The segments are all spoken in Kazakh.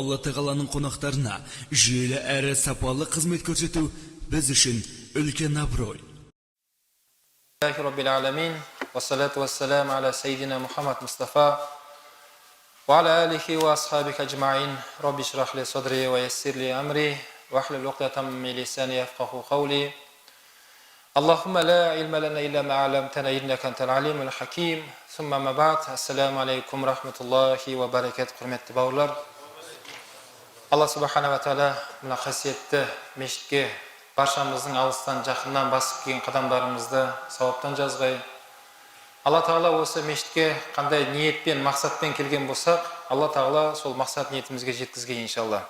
Алла Тағаланың қонақтарына жүйелі әрі сапалы қызмет көрсету біз үшін үлкен абырой. Rabbil alamin wa salatu wassalam ala sayyidina Muhammad Mustafa wa ala alihi wa ashabihi ajma'in. Rabbi shrah li sadri wa yassir li amri wahlul 'uqdatam min lisani yafqahu qawli. Allahumma la ilma lana illa ma 'allamtana innaka antal alimul hakim. Thumma ma ba'd. Assalamu alaykum rahmatullahi wa barakatuh. Hurmatli baular. Allah subhanahu wa ta'ala mына қасиетті мешітке баршамыздың алыстан жақыннан басып келген қадамдарымызды сауаптан жазғай. Алла Тағала осы мешітке қандай ниетпен, мақсатпен келген болсақ, Алла Тағала сол мақсат ниетімізге жеткізген иншалла.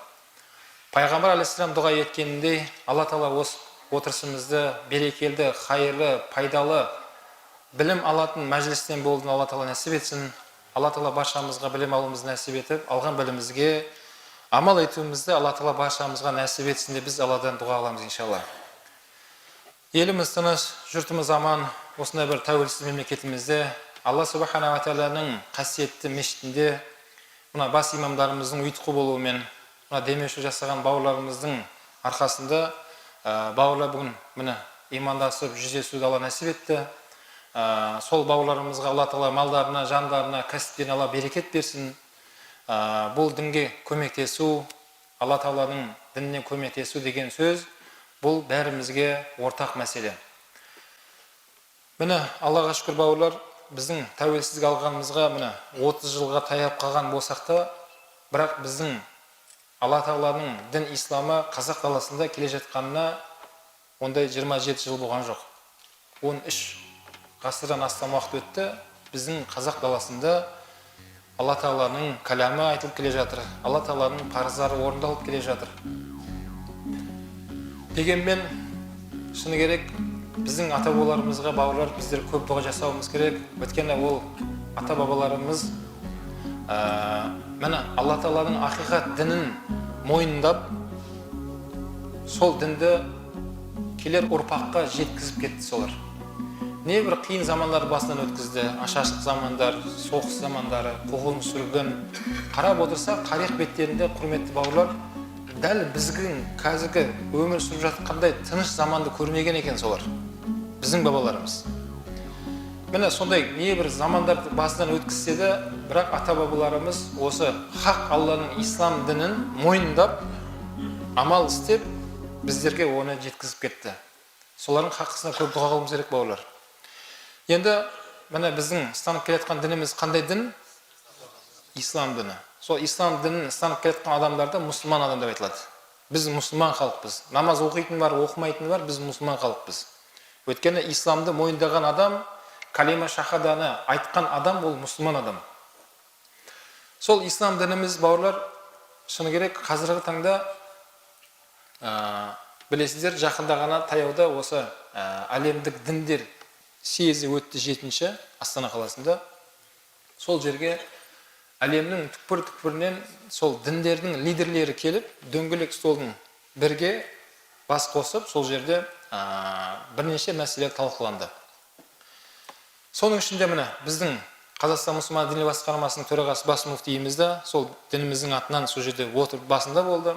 Пайғамбар алейхиссалам дұға еткеніндей, Алла Тағала осы отырысымызды берекелді, хайырлы, пайдалы білім алатын мәжілістен болуын Алла Тағала нәсіп етсін. Алла Тағала баршамызға білім алуымызды нәсіп етіп, алған білімімізге амал етуімізді Алла Тағала баршамызға нәсіп етсін деп біз Алладан дұға аламыз иншалла. Еліміз тыныш, жұртымыз аман, осындай бір тәуелсіз мемлекетімізде Алла субхана ва тағаланың қасиетті мешітінде мына бас имамдарымыздың ұйытқы болуымен, мына демеуші жасаған бауырларымыздың арқасында бауырлар бүгін міне имандасып жүздесуді Алла нәсіп етті. Сол бауырларымызға Алла Тағала малдарына, жандарына, кәсіптеріне Алла берекет берсін. Бұл дінге көмектесу, Алла Тағаланың дініне көмектесу деген сөз, бұл бәрімізге ортақ мәселе. Міне Аллаға шүкір бауырлар, біздің тәуелсіздік алғанымызға міне 30 жылға таяп қалған болсақ та, бірақ біздің Алла Тағаланың дін исламы қазақ даласында келе жатқанына ондай 27 жыл болған жоқ. 13 ғасырдан астам уақыт өтті. Біздің қазақ даласында Алла Тағаланың кәламы айтылып келе жатыр. Алла Тағаланың парыздары орындалып келе жатыр. Дегенмен, шыны керек, біздің ата-бабаларымызға бауырлар біздер көп дұға жасауымыз керек. Өйткені ол ата-бабаларымыз міне Алла Тағаланың ақиқат дінін мойындап, сол дінді келер ұрпаққа жеткізіп кетті солар. Не бір қиын замандар басынан өткізді, ашаршылық замандар, соғыс замандары, қуғын сүргін. Қарап отырса, тарих беттерінде құрметті бауырлар, дәл біздің қазіргі өмір сүріп жатқандай тыныш заманды көрмеген екен солар. Біздің бабаларымыз. Міне сондай не бір замандар басынан өткізсе де, бірақ ата-бабаларымыз осы хақ Алланың ислам дінін мойындап, амал істеп, біздерге оны жеткізіп кетті. Солардың хақысына көп дұға қылуымыз керек бауырлар. Енді міне біздің ұстанып келе жатқан дініміз қандай дін? Ислам діні. Сол ислам дінін ұстанып келе жатқан адамдарды мұсылман адам деп айтылады. Біз мұсылман халықпыз. Намаз оқитын бар, оқымайтын бар, біз мұсылман халықпыз. Өйткені исламды мойындаған адам, калима шахаданы айтқан адам, ол мұсылман адам. Сол ислам дініміз бауырлар, шыны керек, қазіргі таңда білесіздер, жақында ғана таяуда осы әлемдік діндер съезі өтті 7-ші Астана қаласында. Сол жерге әлемнің түкпір-түкпірінен сол діндердің лидерлері келіп, дөңгелек столдың бірге бас қосып, сол жерде бірнеше мәселе талқыланды. Соның ішінде міне біздің Қазақстан мұсылман діни басқармасының төрағасы бас муфтиімізді сол дініміздің атынан сол жерде отырып басында болды.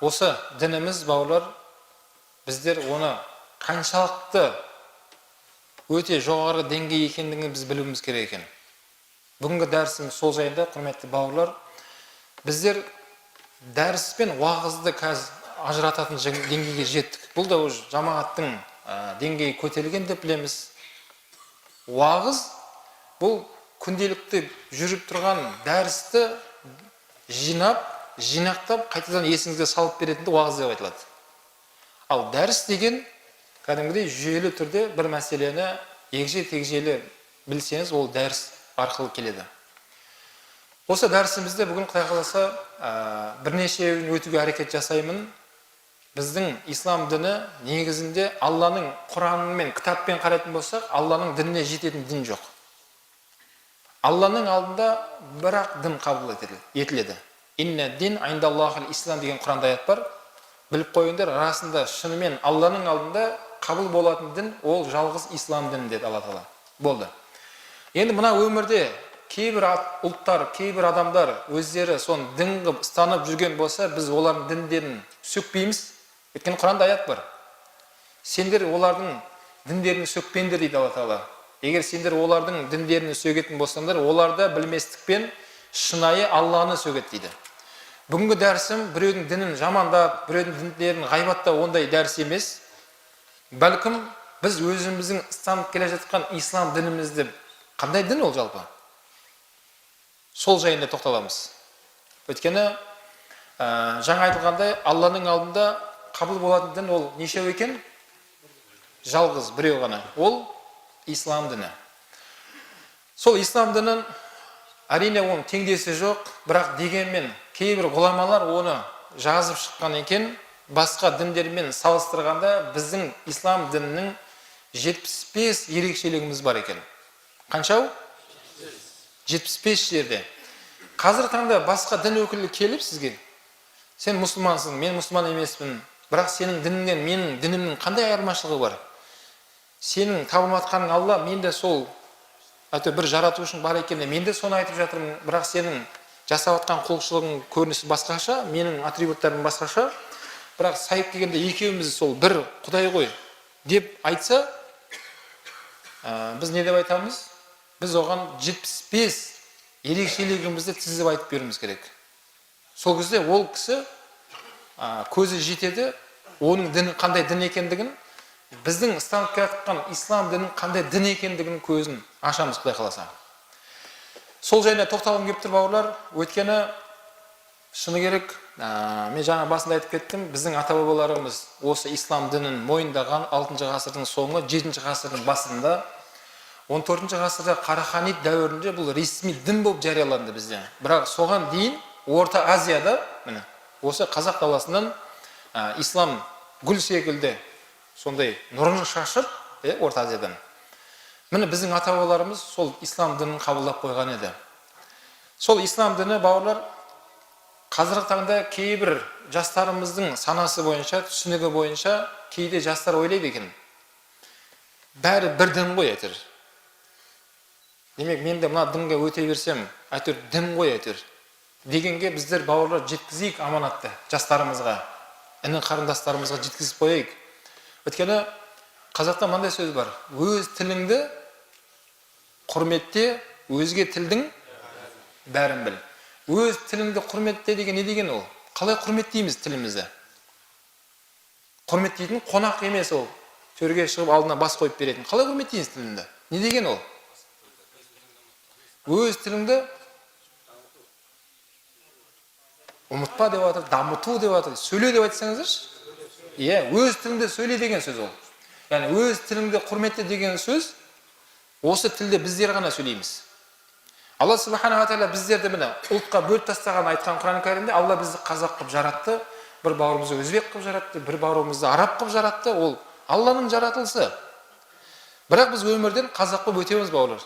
Осы дініміз бауырлар, біздер оны қаншалықты өте жоғары деңгей екендігін біз білуіміз керек екен. Бүгінгі дәрісіміз сол жайында, құрметті бауырлар, біздер дәріс пен уағызды қазір ажырататын деңгейге жеттік. Бұл да уже жамағаттың деңгейі көтерілген деп білеміз. Уағыз бұл күнделікті жүріп тұрған дәрісті жинақтап, қайтадан есіңізге салып беретінді уағыз деп айтылады. Ал дәріс деген кәдімгідей жүйелі түрде бір мәселені егжей-тегжейлі білсеңіз, ол дәріс арқылы келеді. Осы дәрісімізде бүгін Құдай қаласа бірнеше өтуге әрекет жасаймын. Біздің ислам діні негізінде Алланың Құранымен, кітаппен қарайтын болсақ, Алланың дініне жететін дін жоқ. Алланың алдында бірақ дін қабыл етіледі. Инна дин айндаллахил ислам деген Құранда аят бар. Біліп қойыңдар, арасында шынымен Алланың алдында қабыл болатын дін ол жалғыз ислам діні деді Алла Тағала. Болды. Енді мына өмірде кейбір ұлттар, кейбір адамдар өздері соны дін қылып ұстанып жүрген болса, біз олардың діндерін сөкпейміз. Өйткені Құранда аят бар. Сендер олардың діндерін сөкпеңдер дейді Алла Тағала. Егер сендер олардың діндерін сөгетін болсаңдар, оларда білместікпен шынайы Алланы сөгет дейді. Бүгінгі дәрісім біреудің дінін жамандап, біреудің діндерін ғайбаттау ондай дәріс емес. Бәлкім біз өзіміздің ұстанып келе жатқан ислам дінімізді, қандай дін ол жалпы? Сол жайында тоқталамыз. Өйткені жаңа айтылғандай, Алланың алдында қабыл болатын дін ол нешеу екен? Жалғыз, біреу ғана. Ол ислам діні. Сол ислам дінін әрине оның теңдесі жоқ, бірақ дегенмен кейбір ғұламалар оны жазып шыққан екен. Басқа діндермен салыстырғанда біздің ислам дінінің 75 ерекшелігіміз бар екен. Қаншау? 75 жерде. Қазір таңда басқа дін өкілі келіп сізге, сен мұсылмансың, мен мұсылман емеспін, бірақ сенің дініңнен менің дінімнің қандай айырмашылығы бар? Сенің табылматқаның Алла, мен де сол бір жаратушың бар екенде, мен де соны айтып жатырмын, бірақ сенің жасап жатқан құлшылығың көрінісі басқаша, менің атрибуттарым басқаша, бірақ сайып келгенде екеуміз сол бір Құдай ғой деп айтса, біз не деп айтамыз? Біз оған 75 ерекшелігімізді тізіп айтып беруіміз керек. Сол кезде ол кісі көзі жетеді, оның діні қандай дін екендігін, біздің ұстанып келе жатқан ислам дінінің қандай дін екендігінің көзін ашамыз, Құдай қаласа. Сол жайына тоқталғым келіп тұр, бауырлар. Өйткені шыны керек, мен жаңа басында айтып кеттім, біздің ата-бабаларымыз осы ислам дінін мойындаған 6 ғасырдың соңы, 7 ғасырдың басында, 14 ғасырда Қараханит дәуірінде бұл ресми дін болып жарияланды бізде. Бірақ соған дейін Орта Азияда, осы Қазақ даласынан ислам гүл секілді сондай нұрын шашып, Орта Азиядан. Міне біздің ата-бабаларымыз сол ислам дінін қабылдап қойған еді. Сол ислам діні, бауырлар, қазіргі таңда кейбір жастарымыздың санасы бойынша, түсінігі бойынша кейде жастар ойлайды екен. Бәрі бір дін ғой әйтір. Демек, мен де мына дінге өте берсем, әйтір дін ғой әйтір. Дегенге біздер, бауырлар, жеткізейік аманатты жастарымызға, іні қарындастарымызға жеткізіп қойайық. Өйткені қазақта мынандай сөз бар: өз тіліңді құрметте, өзге тілдің бәрін біл. Өз тіліңді құрметте деген не деген ол? Қалай құрметтейміз тілімізді? Құрметтейтін қонақ емес ол. Төрге шығып алдына бас қойып беретін. Қалай құрметтейміз тіліңді? Не деген ол? Өз тіліңді ұмытпа деп жатыр, дамыту деп жатыр, сөйле деп айтсаңыздаршы. Өз тіліңді сөйле деген сөз ол. Яғни өз тіліңді құрметте деген сөз, осы тілде біздер ғана сөйлейміз. Алла Субхана ва Тағала біздерді міне ұлтқа бөліп тастаған айтқан Құран кәрімде, Алла бізді қазақ қылып жаратты, бір бауырымызды өзбек қылып жаратты, бір бауырымызды араб қылып жаратты. Ол Алланың жаратылысы. Бірақ біз өмірден қазақ болып өтеміз, бауырлар.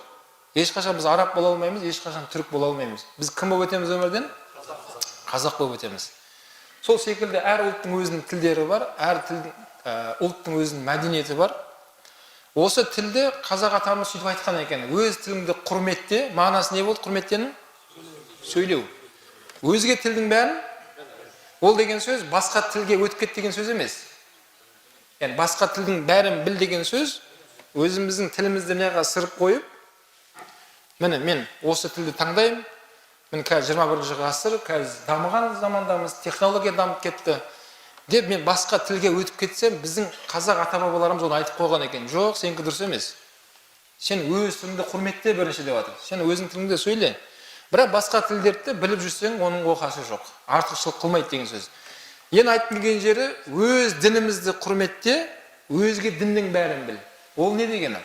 Ешқашан біз араб бола алмаймыз, ешқашан түрік бола алмаймыз. Біз кім болып өтеміз өмірден? Қазақ болып өтеміз. Сол секілді әр ұлттың өзінің тілдері бар, әр ұлттың өзінің мәдениеті бар. Осы тілде қазақ атамыз сөйтіп айтқан екен: өз тіліңді құрметте. Мағынасы не болды құрметтенің? Сөйлеу. Өзге тілдің бәрін, ол деген сөз басқа тілге өтіп кет деген сөз емес. Яғни басқа тілдің бәрін біл деген сөз, өзіміздің тілімізді неға сырып қойып, міне мен осы тілді таңдаймын. Мен қазір 21 ғасыр, қазір дамыған замандамыз, технология дамып кетті деп мен басқа тілге өтіп кетсем, біздің қазақ ата-бабаларымыз оны айтып қойған екен: жоқ, сенікі дұрыс емес. Сен өз тіліңді құрметте бірінші деп жатыр. Сен өзің тіліңде сөйле. Бірақ басқа тілдерді біліп жүрсең, оның оқасы жоқ. Артықшылық қылмайды деген сөз. Ең айтып келген жері, өз дінімізді құрметте, өзге діннің бәрін біл. Ол не дегені?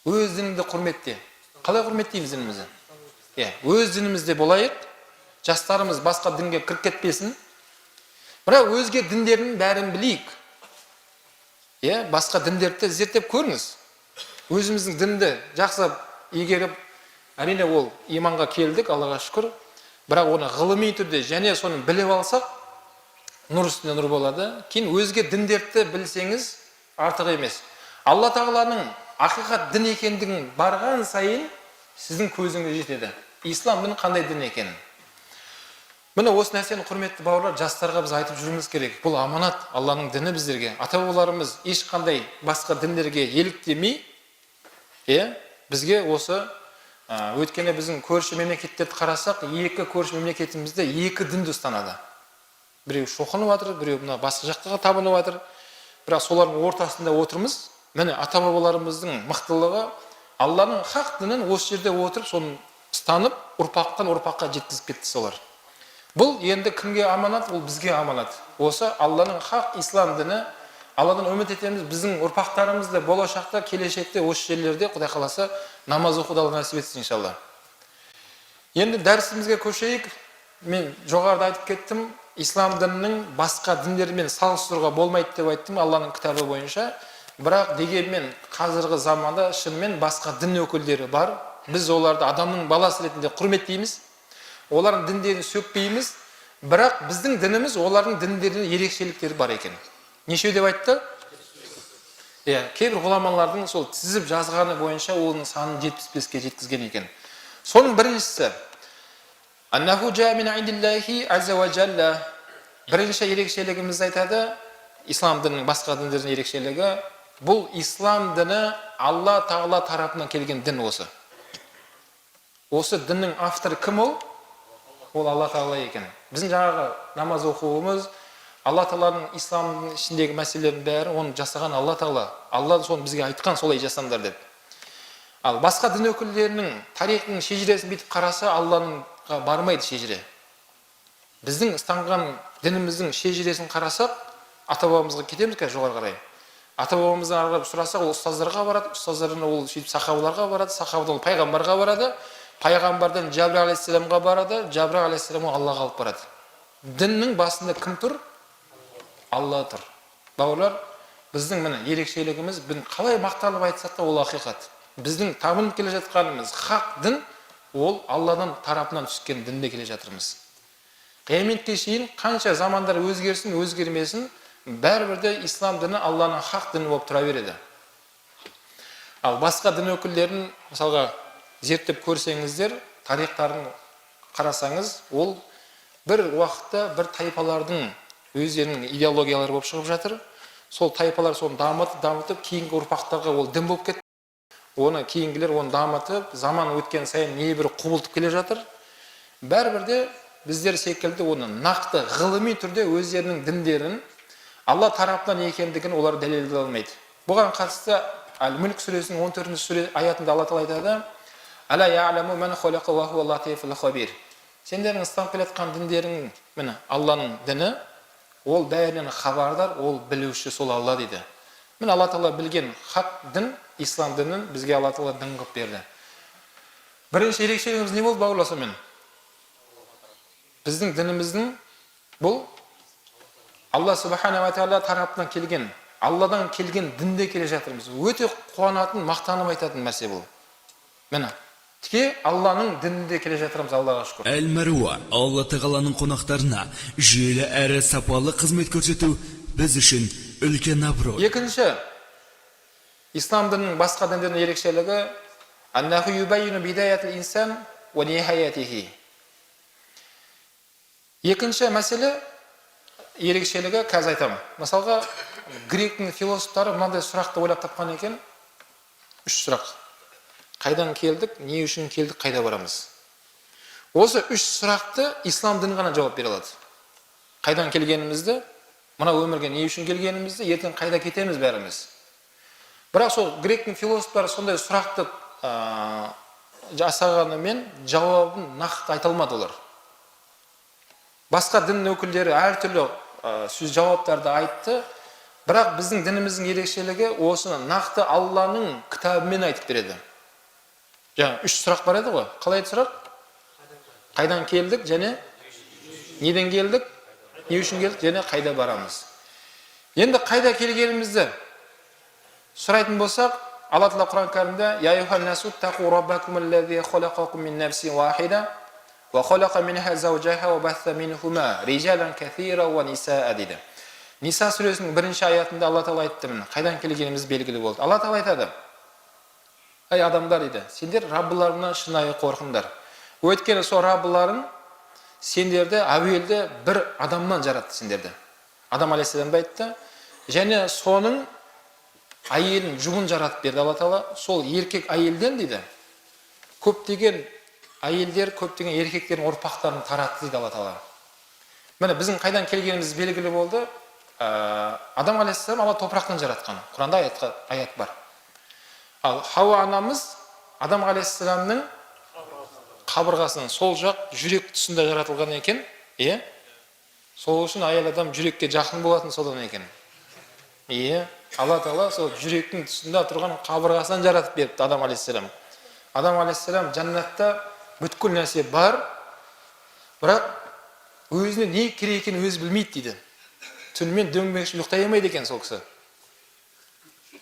Өз дініңді құрметте. Қалай құрметтейміз дінімізді? Өз дінімізде болайық, жастарымыз басқа дінге кіріп кетпесін. Бірақ өзге діндердің бәрін білейік. Басқа діндерді зерттеп көріңіз. Өзіміздің дінді жақсы игеріп, әрине ол иманға келдік, Аллаға шүкір. Бірақ оны ғылыми түрде және соны біліп алсақ, нұр үстіне нұр болады. Кейін өзге діндерді білсеңіз артық емес. Алла Тағаланың ақиқат дін екендігін барған сайын сіздің көзіңізге жетеді. Ислам діні қандай дін екенін. Міне осы нәрсені құрметті бауырлар, жастарға біз айтып жүрміз керек. Бұл аманат, Алланың діні біздерге. Ата-бабаларымыз ешқандай басқа діндерге еліктемей, бізге осы өткенде біздің көрші мемлекеттерді қарасақ, екі көрші мемлекетімізде екі дінді ұстанады. Біреу шоқынып жатыр, біреу мына басқа жақтаға табынып жатыр. Бірақ солардың ортасында отырмыз. Міне ата-бабаларымыздың мықтылығы, Алланың хақ дінін осы жерде отырып, соны ұстанып, ұрпақтан ұрпаққа жеткізіп кетті солар. Бұл енді кімге аманат? Ол бізге аманат. Осы Алланың хақ ислам діні, Алладан үміт етеміз, біздің ұрпақтарымызды болашақта, келешекте осы жерлерде Құдай қаласа намаз оқуды Алла нәсіп етсін иншалла. Енді дәрісімізге көшейік. Мен жоғарыда айтып кеттім, ислам дінінің басқа діндермен салыстыруға болмайды деп айттым Алланың кітабы бойынша. Бірақ дегенмен қазіргі заманда шынымен басқа дін өкілдері бар. Біз оларды адамның баласы ретінде құрметтейміз. Олардың діндерін сөкпейміз. Бірақ біздің дініміз олардың діндерінің ерекшеліктері бар екен. Нешеу деп айтты? Кейбір ғұламалардың сол тізіп жазғаны бойынша оның санын 75-ке жеткізген екен. Соның біріншісі аннаху жаа мин индиллахи азза ва жалла. Бірінші ерекшелігіміз айтады, ислам дінінің басқа діндердің ерекшелігі, бұл ислам діні Алла Тағала тарапынан келген дін осы. Осы діннің авторы кім ол? Ол Алла Тағала екен. Біздің жаңағы намаз оқуымыз, Алла Тағаланың исламның ішіндегі мәселелердің бәрі оны жасаған Алла Тағала. Алла соны бізге айтқан, солай жасаңдар деп. Ал басқа дін өкілдерінің тарихының шежіресін бүйтіп қараса, Аллаға бармайды шежіре. Біздің ұстанған дініміздің шежіресін қарасақ, ата-бабамызға кетеміз қазір жоғары қарай. Ата-бабамыздан аралап сұрасақ, ол ұстаздарға барады, ұстаздарынан ол сөйтіп сахабаларға барады, сахабадан пайғамбарға барады, пайғамбардан Жабрил алейхиссаламға барады, Жабрил алейхиссалам Аллаға алып барады. Діннің басында кім тұр? Алла тұр. Бауырлар, біздің міне ерекшелігіміз, біз қалай мақтанып айтсақ та ол ақиқат. Біздің табынып келе жатқанымыз хақ дін, ол Алладан тарапынан түскен дінде келе жатырмыз. Қияметке шейін қанша замандар өзгерсін, өзгермесін, бәрібірде ислам діні Алланың хақ діні болып тұра береді. Ал басқа дін өкілдерін мысалға зерттеп көрсеңіздер, тарихтарын қарасаңыз, ол бір уақытта бір тайпалардың өздерінің идеологиялары болып шығып жатыр. Сол тайпалар соны дамытып, кейінгі ұрпақтарға ол дін болып кетті. Оны кейінгілер оны дамытып, заман өткен сайын небір құбылтып келе жатыр. Бәрібірде біздер секілді оны нақты ғылыми түрде өздерінің діндерін Алла тарапынан екендігін олар дәлелдей алмайды. Бұған қатысты Әл-Мүлк сүресінің 14-ші аятында Алла Тағала айтады: "Ала я'ламу ман халақа ва хува латифул хабир." Сендердің ұстанып келе жатқан діндерің, міне Алланың діні, ол бәрінен хабардар, ол білуші сол Алла дейді. Міне Алла Тағала білген хақ дін, ислам дінін бізге Алла Тағала дін қылып берді. Бірінші ерекшелігіміз не болды бауырлар сонымен? Біздің дініміздің бұл Алла Субхана ва Тағала тарапынан келген, Алладан келген дінде келе жатырмыз. Өте қуанатын, мақтанып айтатын нәрсе бұл. Міне тіке Алланың дінінде келе жатырмыз, Аллаға шүкір. Әл-Мәруа, Алла Тағаланың қонақтарына жүйелі әрі сапалы қызмет көрсету біз үшін үлкен абырой. Екінші, ислам дінінің басқа діндердің ерекшелігі аннаху юбайину бидаятил инсан ва нихаятихи. Екінші мәселе ерекшелігі қазір айтамын. Мысалға, гректің философтары мынандай сұрақты ойлап тапқан екен. 3 сұрақ. Қайдан келдік, не үшін келдік, қайда барамыз? Осы 3 сұрақты ислам діні ғана жауап бере алады. Қайдан келгенімізді, мына өмірге не үшін келгенімізді, ертең қайда кетеміз бәріміз. Бірақ сол гректің философтары сондай сұрақты жасағанымен жауабын нақты айта алмады олар. Басқа дін өкілдері әртүрлі сөз жауаптарды айтты, бірақ біздің дініміздің ерекшелігі осыны нақты Алланың кітабымен айтып береді. Жаңа 3 сұрақ бар еді ғой. Қалай еді сұрақ? Қайдан келдік және неден келдік, не үшін келдік және қайда барамыз. Енді қайда келгенімізді сұрайтын болсақ, Алла Тағала Құран кәрімде: "Я аyyuhan nasu taqu rabbakum allazi khalaqakum min nafsin wahida wa khalaqa minha zawjaha wa batha minhuma rijalan kathira wa nisaa" дейді. Ниса сүресінің 1-ші аятында Алла Тағала айтты, міне қайдан келгеніміз белгілі болды. Алла Тағала айтады: ай адамдар дейді, сендер Раббыларыңнан шынайы қорқыңдар. Өйткені сол Раббыларың сендерді әуелде бір адамнан жаратты сендерді. Адам алейхиссаламды айтты. Және соның әйелін жұбын жаратып берді Алла Тағала. Сол еркек әйелден дейді, көптеген әйелдер, көптеген еркектердің ұрпақтарын таратты дейді Алла Тағала. Міне біздің қайдан келгеніміз белгілі болды. Адам алейхиссалам Алла топырақтан жаратқан. Құранда аят бар. Ал Хауа анамыз Адам алейхиссаламның қабырғасының сол жақ жүрек тұсында жаратылған екен. Сол үшін әйел адам жүрекке жақын болатын содан екен. Алла Тағала сол жүректің тұсында тұрған қабырғасынан жаратып беріпті Адам алейхиссалам. Адам алейхиссалам жәннатта бүткіл нәрсе бар, бірақ өзіне не керек екенін өзі білмейді дейді. Түнімен дөңбекшіп ұйықтай алмайды екен сол кісі.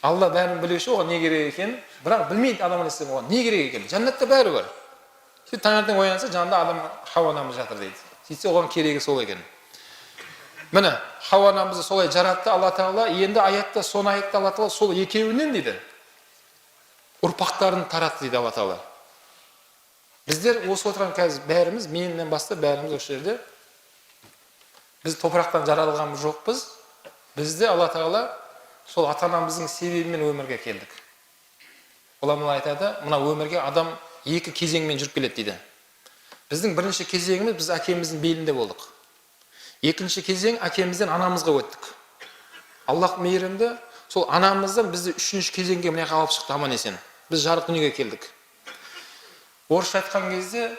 Алла бәрін білуші, оған не керек екен, бірақ білмейді Адам алейхиссалам оған не керек екен. Жәннатта бәрі бар. Сөйтіп таңертең оянса, жанында Адам Хауа анамыз жатыр дейді. Сөйтсе оған керегі сол екен. Міне, Хауа анамызды солай жаратты Алла Тағала. Енді аятта, соны аятта Алла Тағала сол екеуінен дейді, ұрпақтарын таратты дейді Алла Тағала. Біздер осы отырған қазір бәріміз, менен бастап бәріміз осы жерде, біз топырақтан жаратылғанымыз жоқпыз. Бізде Алла Тағала сол ата-анамыздың себебімен өмірге келдік. Ғұламалар айтады, мына өмірге адам екі кезеңмен жүріп келеді дейді. Біздің бірінші кезеңіміз біз әкеміздің белінде болдық. Екінші кезең әкемізден анамызға өттік. Аллах мейірімді, сол анамыздан бізді үшінші кезеңге мына алып шықты аман есен. Біз жарық дүниеге келдік. Орысша айтқан кезде,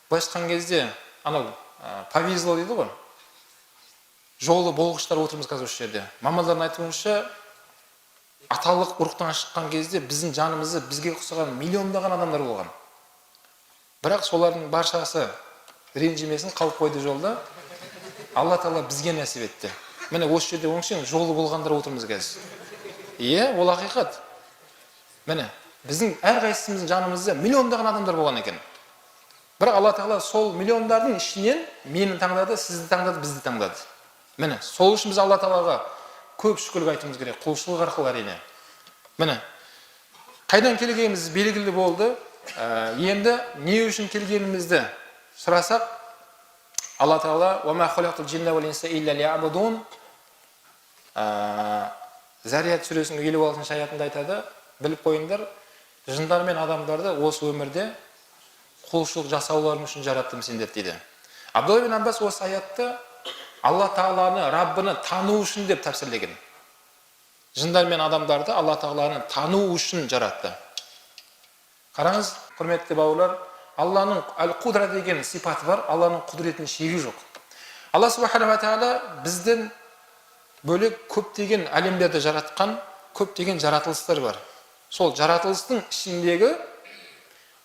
былайша айтқан кезде, анау повезло дейді ғой. Жолы болғыштар отырмыз қазір осы жерде. Мамандардың айтуынша, аталық ұрықтан шыққан кезде біздің жанымызды бізге ұқсаған миллиондаған адамдар болған. Бірақ солардың баршасы ренжімесін қалып қойды жолда. Алла Тағала бізге нәсіп етті. Міне осы жерде оңшен жолы болғандар отырмыз қазір. Ол ақиқат. Міне біздің әрқайсымыздың жанымызда миллиондаған адамдар болған екен. Бірақ Алла Тағала сол миллиондардың ішінен мені таңдады, сізді таңдады, бізді таңдады. Міне сол үшін біз Алла Тағалаға көп шүкірлік айтуымыз керек, құлшылық арқылы әрине. Міне қайдан келгеніміз белгілі болды. Енді не үшін келгенімізді сұрасақ, Алла Тағала وَمَا خَلَقْتُ الْجِنَّ وَالْإِنسَ إِلَّا لِيَعْبُدُونَ Зарият сүресінің 56 аятында айтады, біліп қойыңдар, жындар мен адамдарды осы өмірде құлшылық жасауларың үшін жараттым сендерді дейді. Абдулла бин Аббас осы аятты Алла Тағаланы, Раббыны тану үшін деп тәпсірлеген. Жындар мен адамдарды Алла Тағаланы тану үшін жаратты. Қараңыз, құрметті бауырлар, Алланың әл-Қудра деген сипаты бар, Алланың құдіретінің шегі жоқ. Алла Субхана ва Тағала бізден бөлек көптеген әлемдерді жаратқан, көптеген жаратылыстар бар. Сол жаратылыстың ішіндегі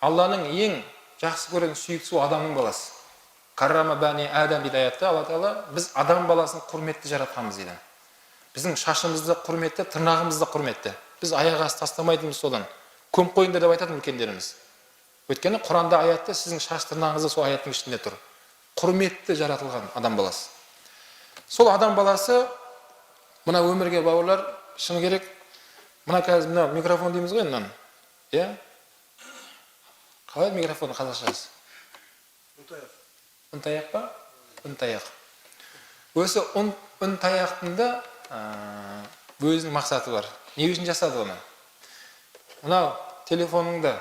Алланың ең жақсы көрген сүйікті адамның баласы. Каррама бәни Адам дейді аятта Алла Тағала, біз адам баласын құрметті жаратқанбыз дейді. Біздің шашымызды құрметті, тырнағымызды құрметті. Біз аяқ асты тастамайтынбыз содан. Көміп қойыңдар деп айтады үлкендеріміз. Өйткені Құранда аятта сіздің шаш тырнағыңызды сол аяттың ішінде тұр. Құрметті жаратылған адам баласы. Сол адам баласы мына өмірге бауырлар, шыны керек, мына қазір мына микрофон дейміз ғой мынаны. Қалай микрофонның қазақшасы? Үн-таяқ па? Үн-таяқ. Осы үн-таяқтың да өзінің мақсаты бар. Не үшін жасады оны? Мынау телефоныңда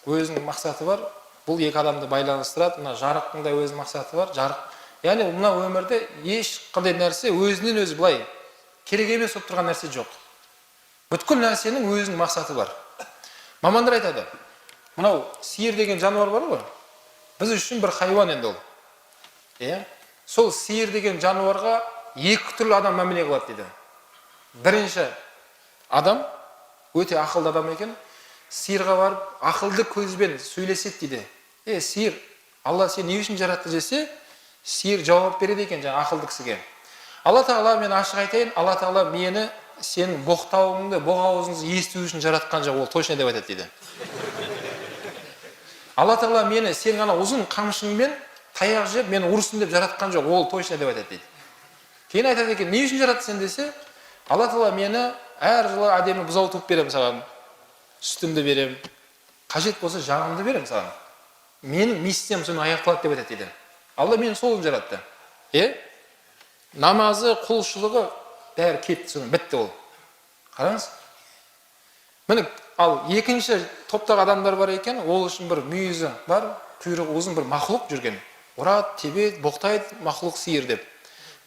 өзінің мақсаты бар. Бұл екі адамды байланыстырады. Мына жарықтың да өзінің мақсаты бар. Жарық. Яғни мына өмірде ешқандай нәрсе өзінен өзі былай керек емес болып тұрған нәрсе жоқ. Бүткіл нәрсенің өзінің мақсаты бар. Мамандар айтады, мынау сиыр деген жануар бар ғой, біз үшін бір хайуан енді ол. Сол сиыр деген жануарға екі түрлі адам мәміле қылады дейді. Бірінші адам өте ақылды адам екен, сиырға барып ақылды көзбен сөйлеседі дейді. Сиыр, Алла сені не үшін жаратты десе, сиыр жауап береді екен жаңа ақылды кісіге. Алла Тағала, мен ашық айтайын, Алла Тағала мені сенің боқтауыңды, боғауызыңды есту үшін жаратқан жоқ, ол точно деп айтады дейді. Алла Тағала мені сен ғана ұзын қамшыңмен таяқ жеп, мені ұрсын деп жаратқан жоқ, ол точно деп айтады дейді. Кейін айтады екен, не үшін жаратты сен десе, Алла Тағала мені әр жылы әдемі бұзау туып берем саған, сүтімді берем, қажет болса жанымды бер мысалы. Менің миссиям соны аяқталады деп айтады дейді. Алла мені сол жаратты. Намазы, құлшылығы бәрі кетті, соны бітті ол. Қараңыз. Міне, ал екінші топтағы адамдар бар екен, ол үшін бір мүйізі бар, құйрығы ұзын бір мақұлық жүрген. Ұрады, тебеді, боқтайды, мақұлық сиыр деп.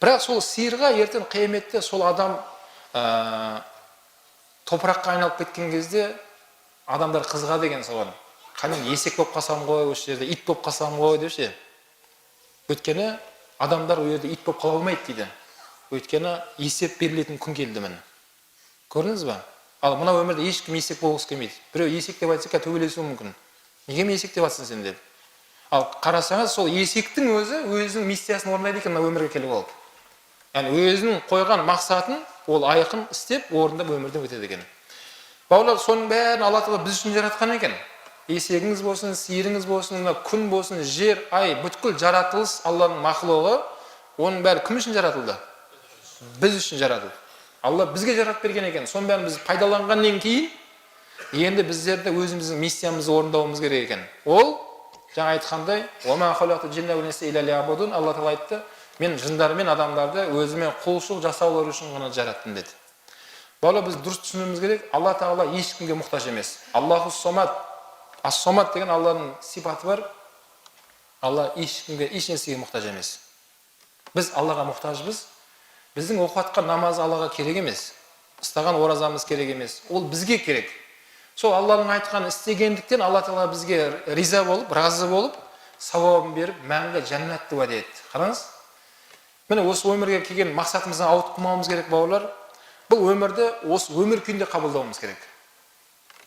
Бірақ сол сиырға ертең қияметте сол адам топыраққа айналып кеткен кезде адамдар қызға деген соған. Қанен есек болып қалсам ғой, осы жерде ит болып қалсам ғой деп ше. Өйткені адамдар ол жерде ит болып қала алмайды дейді. Өйткені есеп берілетін күн келді міне. Көрдіңіз ба? Ал мына өмірде ешкім есек болғысы келмейді. Біреу есек деп айтса, төбелесуі мүмкін. Неге есек деп атсың сен деп? Ал қарасаңыз, сол есектің өзі өзінің миссиясын орындайды екен мына өмірге келіп алып. Яғни өзінің қойған мақсатын ол айқын істеп, орындап өмірден өтеді екен. Бауырлар, соның бәрін Алла Тағала біз үшін жаратқан екен. Есегіңіз болсын, сиырыңыз болсын, күн болсын, жер, ай, бүткіл жаратылыс Алланың мақлығы, оның бәрі кім үшін жаратылды? Біз үшін жаратылды. Алла бізге жаратып берген екен. Соның бәрін біз пайдаланғаннан кейін, енді біздерді өзіміздің миссиямызды орындауымыз керек екен. Ол жаңа айтқандай, "Уама халақту джинна вал инса илля лиябудун", Алла Тағала айтты, мен жындар мен адамдарды өзіме құлшылық жасаулары үшін ғана жараттым деді. Бауырлар, біз дұрыс түсінуіміз керек, Алла Тағала ешкімге мұқтаж емес. Аллаху сомат, ас-сомат деген Алланың сипаты бар. Алла ешкімге, еш нәрсеге мұқтаж емес. Біз Аллаға мұқтажбыз. Біздің оқыватқан намаз Аллаға керек емес. Ұстаған оразамыз керек емес. Ол бізге керек. Сол Алланың айтқан істегендіктен Алла Тағала бізге риза болып, разы болып, сауабын беріп, мәңгі жәннатты уәде етті. Қараңыз. Міне осы өмірге келген мақсатымыздан ауытқымауымыз керек, бауырлар. Бұл өмірді осы өмір күйінде қабылдауымыз керек.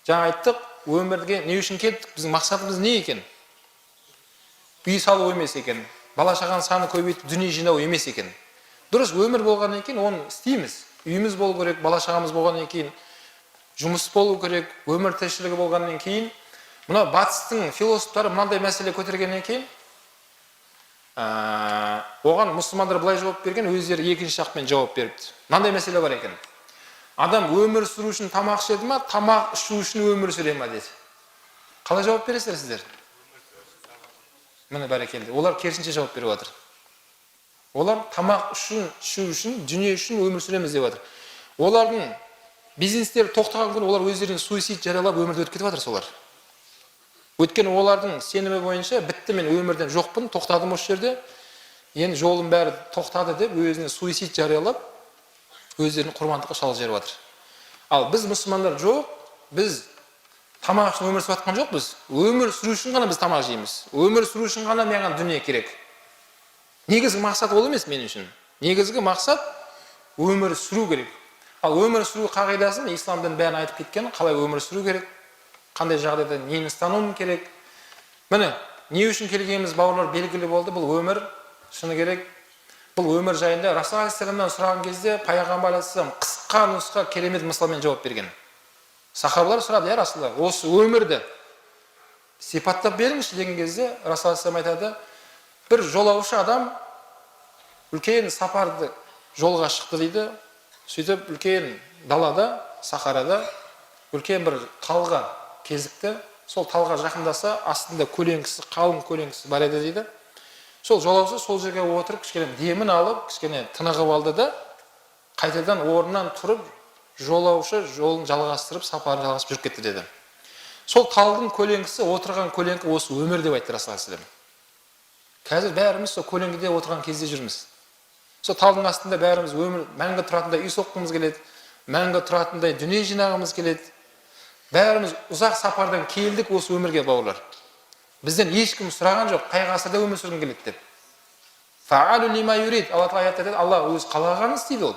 Жаңа айттық, өмірге не үшін келдік? Біздің мақсатымыз не екен? Үй салу емес екен. Бала шағаның саны көбейтіп, дүние жинау емес екен. Дұрыс, өмір болғаннан кейін оны істейміз. Үйіміз болу керек, бала шағамыз болғаннан кейін, жұмыс болу керек, өмір тіршілігі болғаннан кейін. Мына батыстың философтары мынандай мәселе көтергеннен кейін, оған мұсылмандар былай жауап берген, өздері екінші жақпен жауап беріпті. Мынандай мәселе бар екен. Адам өмір сүру үшін тамақ ішеді ма, тамақ ішу үшін өмір сүре ма деді. Қалай жауап бересіздер сіздер? Міне бәрекелді. Олар керісінше жауап беріп жатыр. Олар тамақ ішу үшін, дүние үшін өмір сүреміз деп жатыр. Олардың бизнестері тоқтаған күн олар өздерінің суицид жариялап өмірді өтіп кетіп жатыр солар. Өйткені олардың сенімі бойынша бітті, мен өмірден жоқпын, тоқтадым осы жерде. Енді жолым бәрі тоқтады деп өзіне суицид жариялап өздерінің құрбандыққа шалып жіберіп жатыр. Ал біз мұсылмандар жоқ, біз тамақ үшін өмір сүріп жатқан жоқпыз. Өмір сүру үшін ғана біз тамақ жейміз. Өмір сүру үшін ғана маған дүние керек. Негізгі мақсат ол емес мен үшін. Негізгі мақсат өмір сүру керек. Ал өмір сүру қағидасын исламдан бәрін айтып кеткен, қалай өмір сүру керек, қандай жағдайда нені ұстануым керек. Міне, не үшін келгеніміз бауырлар белгілі болды. Бұл өмір шыны керек. Бұл өмір жайында Расул алейхиссаламнан сұраған кезде пайғамбар алейхиссалам қысқа нұсқа керемет мысалмен жауап берген. Сахабалар сұрады, я Расулалла, осы өмірді сипаттап беріңізші деген кезде Расул алейхиссалам айтады, бір жолаушы адам үлкен сапарды жолға шықты дейді. Сөйтіп үлкен далада, сахарада үлкен бір талға кезікті. Сол талға жақындаса, астында көлеңкісі, қалың көлеңкісі бар еді дейді. Сол жолаушы сол жерге отырып, кішкене демін алып, кішкене тынығып алды да, қайтадан орнынан тұрып, жолаушы жолын жалғастырып, сапарын жалғастырып жүріп кетті деді. Сол талдың көлеңкісі, отырған көлеңкі осы өмір деп айтты Расул алейхиссалам. Қазір бәріміз сол көлеңкеде отырған кезде жүрміз. Сол талдың астында бәріміз өмір мәңгі тұратындай үй соққымыз келеді, мәңгі тұратындай дүние жинағымыз келеді. Бәріміз ұзақ сапардан келдік осы өмірге, бауырлар. Бізден ешкім сұраған жоқ, қай ғасырда өмір сүргің келеді деп. Фаалу лима юрид. Алла Тағала аятта айтады, Алла өзі қалағанын істейді ол.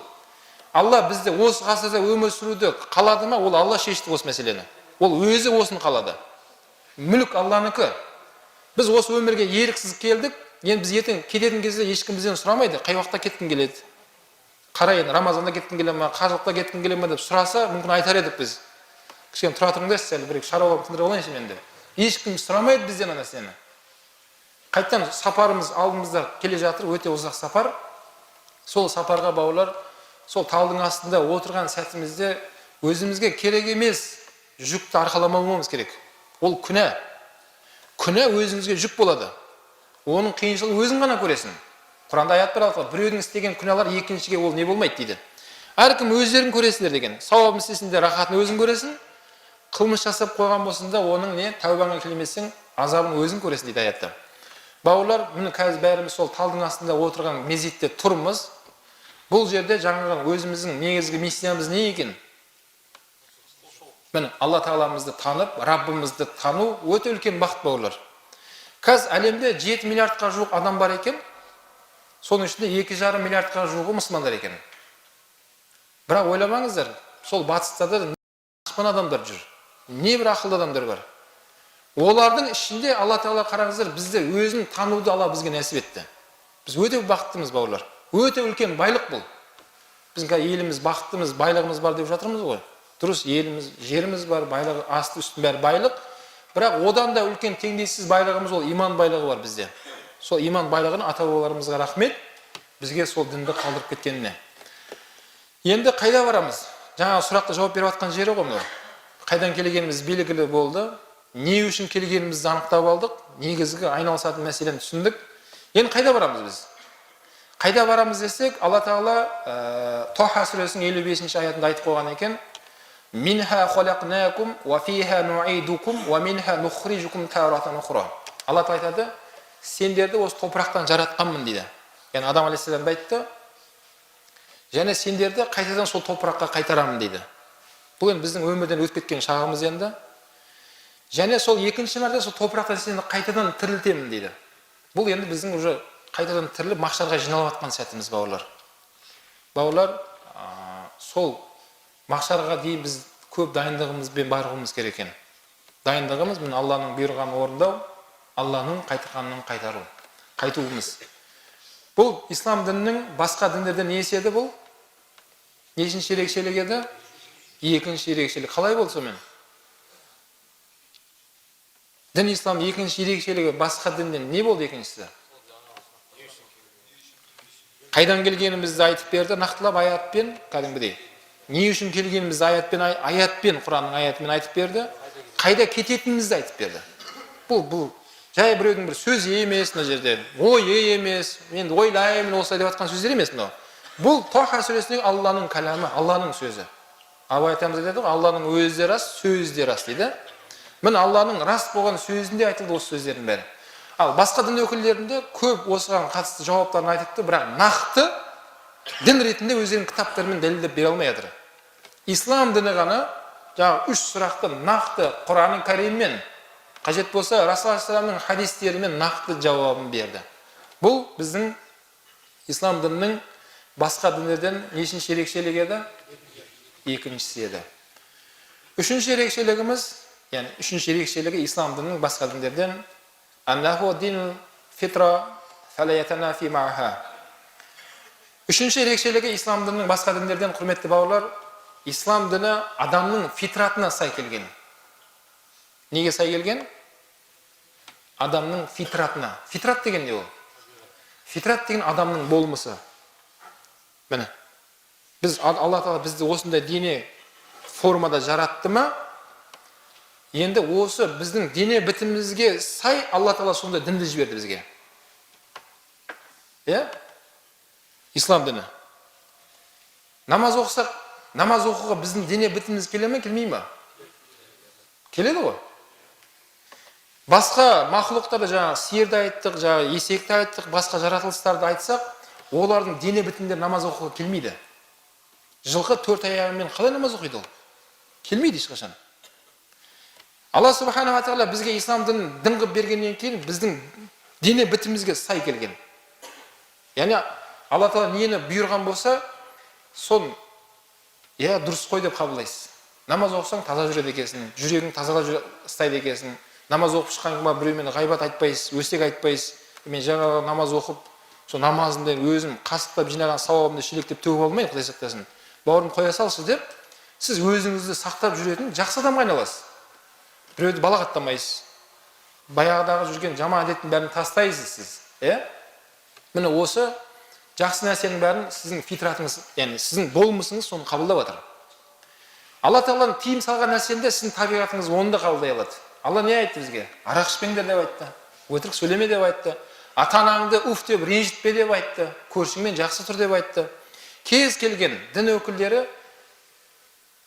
Алла бізді осы ғасырда өмір сүруді қалады ма, ол Алла шешті осы мәселені. Ол өзі осын қалады. Мүлік Алланыкі. Біз осы өмірге еріксіз келдік. Енді біз ертең кететін кезде ешкім бізден сұрамайды, қай уақытта кеткің келеді. Қарайын, Рамазанда кеткің келе ме, қажылықта кеткің келе ме деп сұраса, мүмкін айтар едік біз. Кішкене тұра тұрыңдаршы, сәл бір шаруаларын тындырып алайыншы мен деп. Ешкім сұрамайды бізден ана нәрсені. Қайттан сапарымыз алдымызда келе жатыр, өте ұзақ сапар. Сол сапарға бауырлар, сол талдың астында отырған сәтімізде өзімізге керек емес жүкті арқаламауымыз керек. Ол күнә. Күнә өзіңізге жүк болады. Оның қиыншылығын өзің ғана көресің. Құранда аят бар, біреудің істеген күнәлар екіншіге ол не болмайды дейді. Әркім өздерін көресіңдер деген. Сауабын істесінде рахатын өзің көресің. Қылмыс жасап қойған болсында оның не тәубаңа келмесең азабын өзің көресің дейді аятта. Бауырлар, міне қазір бәріміз сол талдың астында отырған мезетте тұрмыз. Бұл жерде жаңағы өзіміздің негізгі миссиямыз не екен? Міне Алла Тағаламызды танып, Раббымызды тану өте үлкен бақыт, бауырлар. Қазір әлемде 7 миллиардқа жуық адам бар екен. Соның ішінде 2,5 миллиардқа жуығы мұсылмандар екен. Бірақ ойламаңыздар, сол батыста да ашпан адамдар жүр. Небір ақылды адамдар бар. Олардың ішінде Алла Тағала қараңыздар, бізді өзін тануды Алла бізге нәсіп етті. Біз өте бақыттымыз, бауырлар. Өте үлкен байлық бұл. Біздің еліміз бақыттымыз, байлығымыз бар деп жатырмыз ғой. Дұрыс, еліміз, жеріміз бар, байлығы, асты үстін бәрі байлық. Бірақ одан да үлкен теңдессіз байлығымыз ол иман байлығы бар бізде. Сол иман байлығын ата-бабаларымызға рахмет, бізге сол дінді қалдырып кеткеніне. Енді қайда барамыз? Жаңа сұраққа жауап беріп жатқан жері ғой мынау. Қайдан келгеніміз белгілі болды. Не үшін келгенімізді анықтап алдық. Негізгі айналысатын мәселені түсіндік. Енді қайда барамыз біз? Қайда барамыз десек, Алла Тағала Тоха сүресінің 55-ші аятында айтып қойған екен. Минха халақнакум ва фиха нуидукум ва минха нухрижукум тарatan ухра. Алла Тағала айтады, сендерді осы топырақтан жаратқанмын дейді. Яғни Адам алейхиссаламды айтты. Және сендерді қайтадан сол топыраққа қайтарамын дейді. Бұл енді біздің өмірден өтіп кеткен шағымыз енді. Және сол екінші мәрте сол топырақтан сені қайтадан тірілтемін дейді. Бұл енді біздің уже қайтадан тіріліп махшарға жиналып жатқан сәтіміз, бауырлар. Бауырлар, сол махшарға дейін біз көп дайындығымызбен барғымыз керек екен. Дайындығымыз мен Алланың бұйырғанын орындау, Алланың қайтқанын қайтуымыз. Бұл ислам дінінің басқа діндерден не еді бұл? Нешінші ерекшелік еді? Екінші ерекшелік. Қалай болса мен? Дін ислам екінші ерекшелігі басқа дінден не болды екіншісі? Қайдан келгенімізді айтып берді, нақтылап аятпен, кәдімгідей. Не үшін келгенімізді аятпен, Құранның аятымен айтып берді, қайда кететінімізді айтып берді. Бұл жай біреудің бір сөзі емес мына жерде, ойы емес, енді ойлаймын осылай деп жатқан сөздер емес мынау. Бұл Тоха сүресіндегі Алланың кәламы, Алланың сөзі. Абай атамыз айтады ғой, Алланың өзі де рас, сөзі де рас дейді. Міне Алланың рас болған сөзінде айтылды осы сөздердің бәрі. Ал басқа дін өкілдерінде көп осыған қатысты жауаптарын айтыпты, бірақ нақты дін ретінде өздерінің кітаптарымен дәлелдеп бере алмай жатыр. Ислам діні ғана жаңағы 3 сұрақты нақты Құранның кәріммен, қажет болса Расул саллаллаху хадистерімен нақты жауабын берді. Бұл біздің ислам дінінің басқа діндерден нешінші ерекшелігі еді? Екіншісі еді. Үшінші ерекшелігіміз, яғни үшінші ерекшелігі ислам дінінің басқа діндерден аннаху дин фитра фалаятана фи маха. Үшінші ерекшелігі ислам дінінің басқа діндерден, құрметті бауырлар, ислам діні адамның фитратына сай келген. Неге сай келген? Адамның фитратына. Фитрат деген не ол? Фитрат деген адамның болмысы. Міне, Алла Тағала бізді осындай дене формада жаратты ма? Енді осы біздің дене бітімімізге сай Алла Тағала сондай дінді жіберді бізге. Ислам діні. Намаз оқысақ, намаз оқуға біздің дене бітіміміз келе ме, келмей ме? Келеді ғой. Басқа мақлуқтарды, жаңағы сиырды айттық, жаңағы есекті айттық, басқа жаратылыстарды айтсақ, олардың дене бітімдері намаз оқуға келмейді. Жылқы 4 аяғымен қалай намаз оқиды ол? Келмейді ешқашан. Алла субханала тағала бізге ислам дінін дін қылып бергеннен кейін біздің дене бітімімізге сай келген. Яғни Алла Тағала нені бұйырған болса, сон дұрыс қой деп қабылдайсыз. Намаз оқысаң таза жүреді екенсің, жүрегің тазалап ұстайды екенсің. Намаз оқып шыққанға біреумен ғайбат айтпайсыз, өсек айтпайсыз. Мен жаңа намаз оқып, сол намазымда өзім қасықтап жинаған сауабымды шелектеп төгіп алмайын, Құдай сақтасын. Бауырым қоя салшы деп, сіз өзіңізді сақтап жүретін жақсы адамға айналасыз. Біреуді балағаттамайсыз. Баяғыдағы жүрген жаман әдеттің бәрін тастайсыз сіз. Міне осы жақсы нәрсенің бәрін сіздің фитратыңыз, яғни сіздің болмысыңыз соны қабылдап жатыр. Алла Тағаланың тыйым салған нәрсені де сіздің табиғатыңыз оны да қабылдай алады. Алла не айтты бізге? Арақ ішпеңдер деп айтты. Өтірік сөйлеме деп айтты. Ата анаңды уф деп ренжітпе деп айтты. Көршіңмен жақсы тұр деп айтты. Кез келген дін өкілдері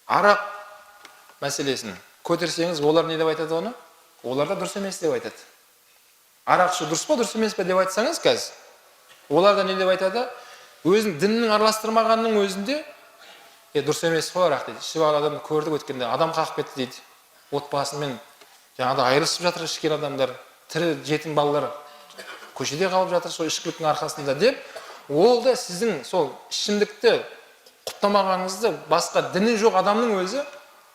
арақ мәселесін көтерсеңіз, олар не деп айтады оны? Олар да дұрыс емес деп айтады. Арақ ішу дұрыс па, дұрыс емес пе деп айтсаңыз қазір, олар да не деп айтады? Өзін діннің араластырмағанның өзінде дұрыс емес қой арақ дейді. Ішіп алған адамды көрдік өткенде, адам қағып кетті дейді. Отбасымен жаңағыда айырылысып жатыр ішкен адамдар, тірі жетім балалар көшеде қалып жатыр сол ішкіліктің арқасында деп, ол да сіздің сол ішімдікті құптамағаныңызды басқа діні жоқ адамның өзі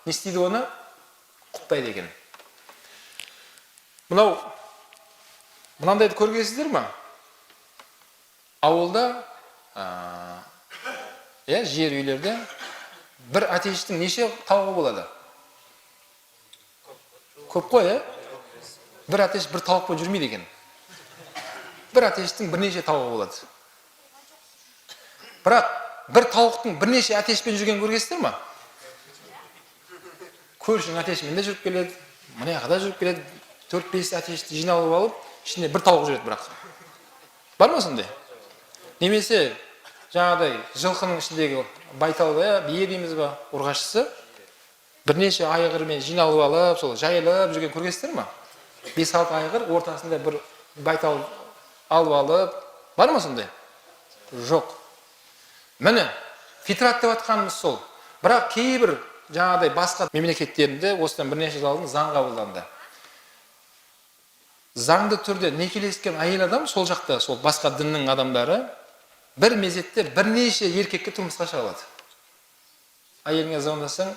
не істейді, оны құптайды екен. Мынандайды көргенсіздер ма? Ауылда, жер үйлерде бір атештің неше тауығы болады? Көп қой, бір атеш бір тауықпен жүрмейді екен. Бір атештің бірнеше тауығы болады. Бірақ бір тауықтың бірнеше атешпен жүрген көргенсіздер ма? Көршің атешмен де жүріп келеді, мына жақта жүріп келеді, 4-5 атешті жиналып алып, ішінде бір тауық жүреді бірақ. Бар ма сондай? Немесе жаңағыдай жылқының ішіндегі байталды, бие дейміз ба, ұрғашысы, бірнеше айғырмен жиналып алып, сол жайылып жүрген көргенсіздер ма? 5-6 айғыр ортасында бір байтал алып алып, бар ма сондай? Жоқ. Міне, фитрат деп атқанымыз сол. Бірақ кейбір жаңағыдай басқа мемлекеттерінде осыдан бірнеше жыл алдын заң қабылданды. Заңды түрде некелескен әйел адам сол жақта, сол басқа діннің адамдары бір мезетте бірнеше еркекке тұрмысқа шыға алады. Әйеліңе звондасаң,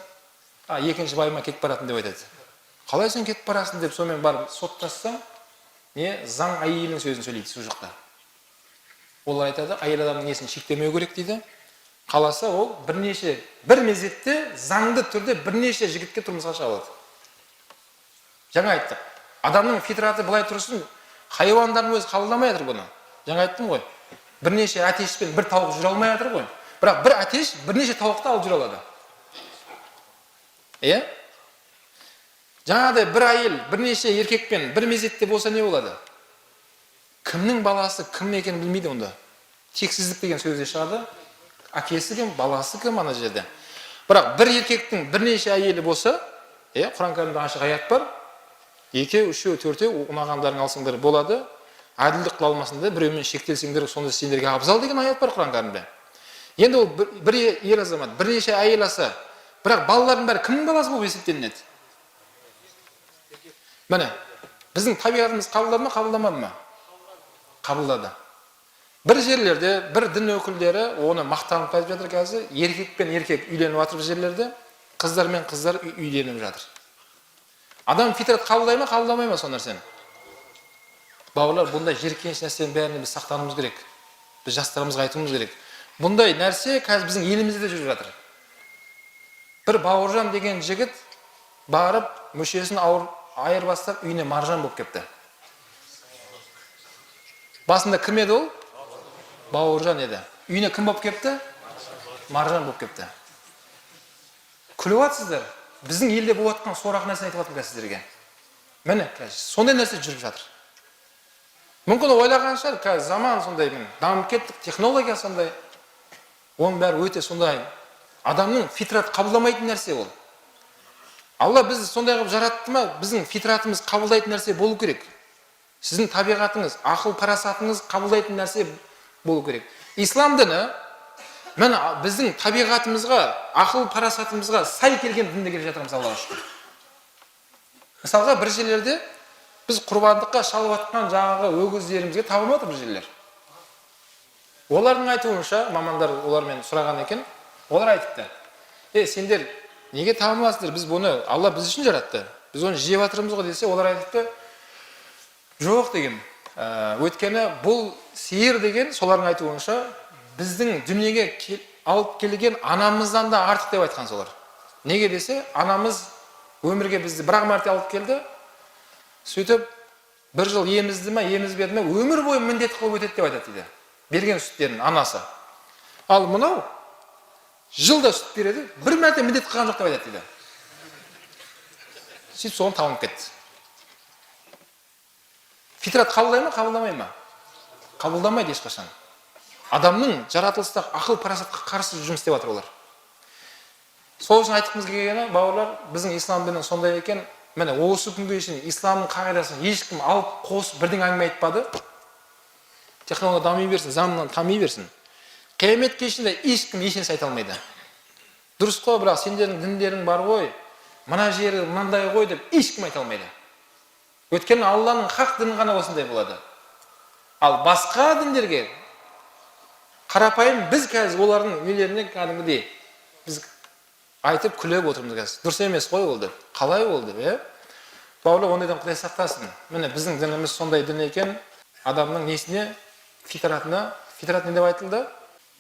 екінші байыма кетіп баратын деп айтады. Қалай сен кетіп барасың деп сонымен барып соттассаң, заң әйелінің сөзін сөйлейді сол жақта. Олар айтады, әйел адамның несін шектемеу керек дейді. Қаласа ол бір мезетте заңды түрде бірнеше жігітке тұрмысқа шыға алады. Жаңа айттық. Адамның фитраты былай тұрсын, хайуандардың өзі қабылдамай жатыр бұны. Жаңа айттым ғой. Бірнеше атешпен бір тауық жүре алмай жатыр ғой. Бірақ бір атеш бірнеше тауықты алып жүре алады. Жаңағыдай бір әйел бірнеше еркекпен бір мезетте болса не болады? Кімнің баласы кім екенін білмейді онда. Тексіздік деген сөзде шығады. Әкесі кім, баласы кім ана жерде. Бірақ бір еркектің бірнеше әйелі болса, Құран кәрімде ашық аят бар. 2, 3, 4 ұнағандарың алсыңдар болады. Әділдік қыла алмасыңдар, біреумен шектелсеңдер, сонда сендерге абзал деген аят бар Құран кәрімде. Енді ол бір ер азамат бірнеше әйел алса, бірақ балалардың бәрі кімнің баласы болып есептелінеді? Міне, біздің табиғатымыз қабылдады ма, қабылдамады ма? Қабылдады. Бір жерлерде, бір дін өкілдері оны мақтанып айтып жатыр қазір, еркек пен еркек үйленіп жатыр бір жерлерде, қыздар мен қыздар үйленіп жатыр. Адам фитрат қабылдай ма, қабылдамай ма сол нәрсені? Бауырлар, бұндай жиіркеніш нәрсенің бәріне біз сақтануымыз керек. Біз жастарымызға айтуымыз керек. Бұндай нәрсе қазір біздің елімізде жүріп жатыр. Бір Бауыржан деген жігіт барып, мүшесін айырбастап үйіне маржан болып кепті. Басында кім еді ол? Бауыржан еді. Үйіне кім болып кепті? Маржан болып кепті. Күліп жатсыздар. Біздің елде болып жатқан сорақ нәрсені айтып жатырмын сіздерге. Міне, сондай нәрсе жүріп жатыр. Мүмкін ойлаған шығар, қазір заман сондай, дамып кеттік, технология сондай. Оның бәрі өте сондай. Адамның фитрат қабылдамайтын нәрсе ол. Алла бізді сондай қылып жаратты ма, біздің фитратымыз қабылдайтын нәрсе болу керек. Сіздің табиғатыңыз, ақыл парасатыңыз қабылдайтын нәрсе болу керек. Ислам діні міне біздің табиғатымызға, ақыл парасатымызға сай келген дінді келе жатырмыз, Аллаға шүкір. Мысалға бір жерлерде біз құрбандыққа шалып жатқан жаңағы өгіздерімізге табылмады бір жерлер. Олардың айтуынша, мамандар олармен сұраған екен, олар айтыпты. Сендер неге табылмасыздар? Біз бұны Алла біз үшін жаратты. Біз оны жеп жатырмыз ғой десе, олар айтыпты. Жоқ деген. Өйткені бұл сиыр деген солардың айтуынша біздің дүниеге алып келген анамыздан да артық деп айтқан солар. Неге десе, анамыз өмірге бізді бір-ақ мәрте алып келді. Сөйтіп, бір жыл емізді ме, емізбеді ме, өмір бойы міндет қылып өтеді деп айтады дейді. Берген сүттерін анасы. Ал мынау жылда сүт береді, бір мәрте міндет қылған жоқ деп айтады дейді. Сөйтіп соған табынып кетті. Фитрат қабылдай ма, қабылдамай ма? Қабылдамайды ешқашан. Адамның жаратылыстағы ақыл парасатқа қарсы жұмыс істеп жатыр олар. Сол үшін айтқымыз келгені, бауырлар, біздің ислам діні сондай екен. Міне осы күнге шейін исламның қағидасын ешкім алып қосып бірден әңгіме айтпады. Технология дами берсін, заманнан тами берсін. Қиямет кешінде ешкім ешнәрсе айта алмайды. Дұрыс қой, бірақ сендердің діндерің бар ғой, мына жері мынандай ғой деп ешкім айта алмайды. Өйткені Алланың хақ діні ғана осындай болады. Ал басқа діндерге қарапайым біз қазір олардың нелеріне кәдімгідей біз айтып күліп отырмыз қазір. Дұрыс емес қой ол деп. Қалай ол деп, е? Бауырлар, ондайдан Құдай сақтасын. Міне біздің дініміз сондай дін екен. Адамның несіне, фитратына, фитрат не деп айтылды?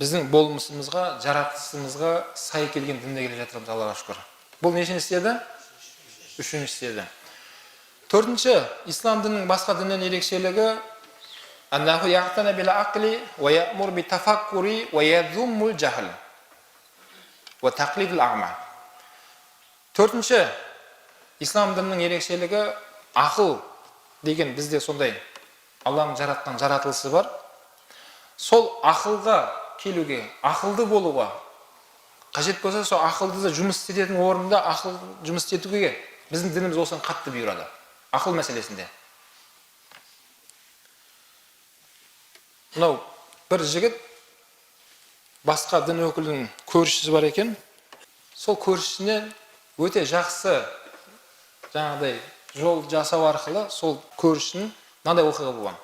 Біздің болмысымызға, жаратылысымызға сай келген дінде келе жатырмыз, Аллаға шүкір. Бұл нешінші еді? Үшінші еді. Төртінші, ислам дінінің басқа діннен ерекшелігі аннаху яқтана бил ақли ва яъмур би тафаккури ва ядзуммул жахл ва тақлидул аъма. Төртінші, ислам дінінің ерекшелігі ақыл деген бізде сондай Алланың жаратқан жаратылысы бар. Сол ақылға келуге, ақылды болуға қажет болса, сол ақылды жұмыс істететін орында ақыл жұмыс істетуге біздің дініміз осыны қатты бұйырады. Ақыл мәселесінде. Мынау бір жігіт басқа дін өкілінің көршісі бар екен. Сол көршісіне өте жақсы жаңағыдай жол жасау арқылы сол көршісінің мынандай оқиға болған.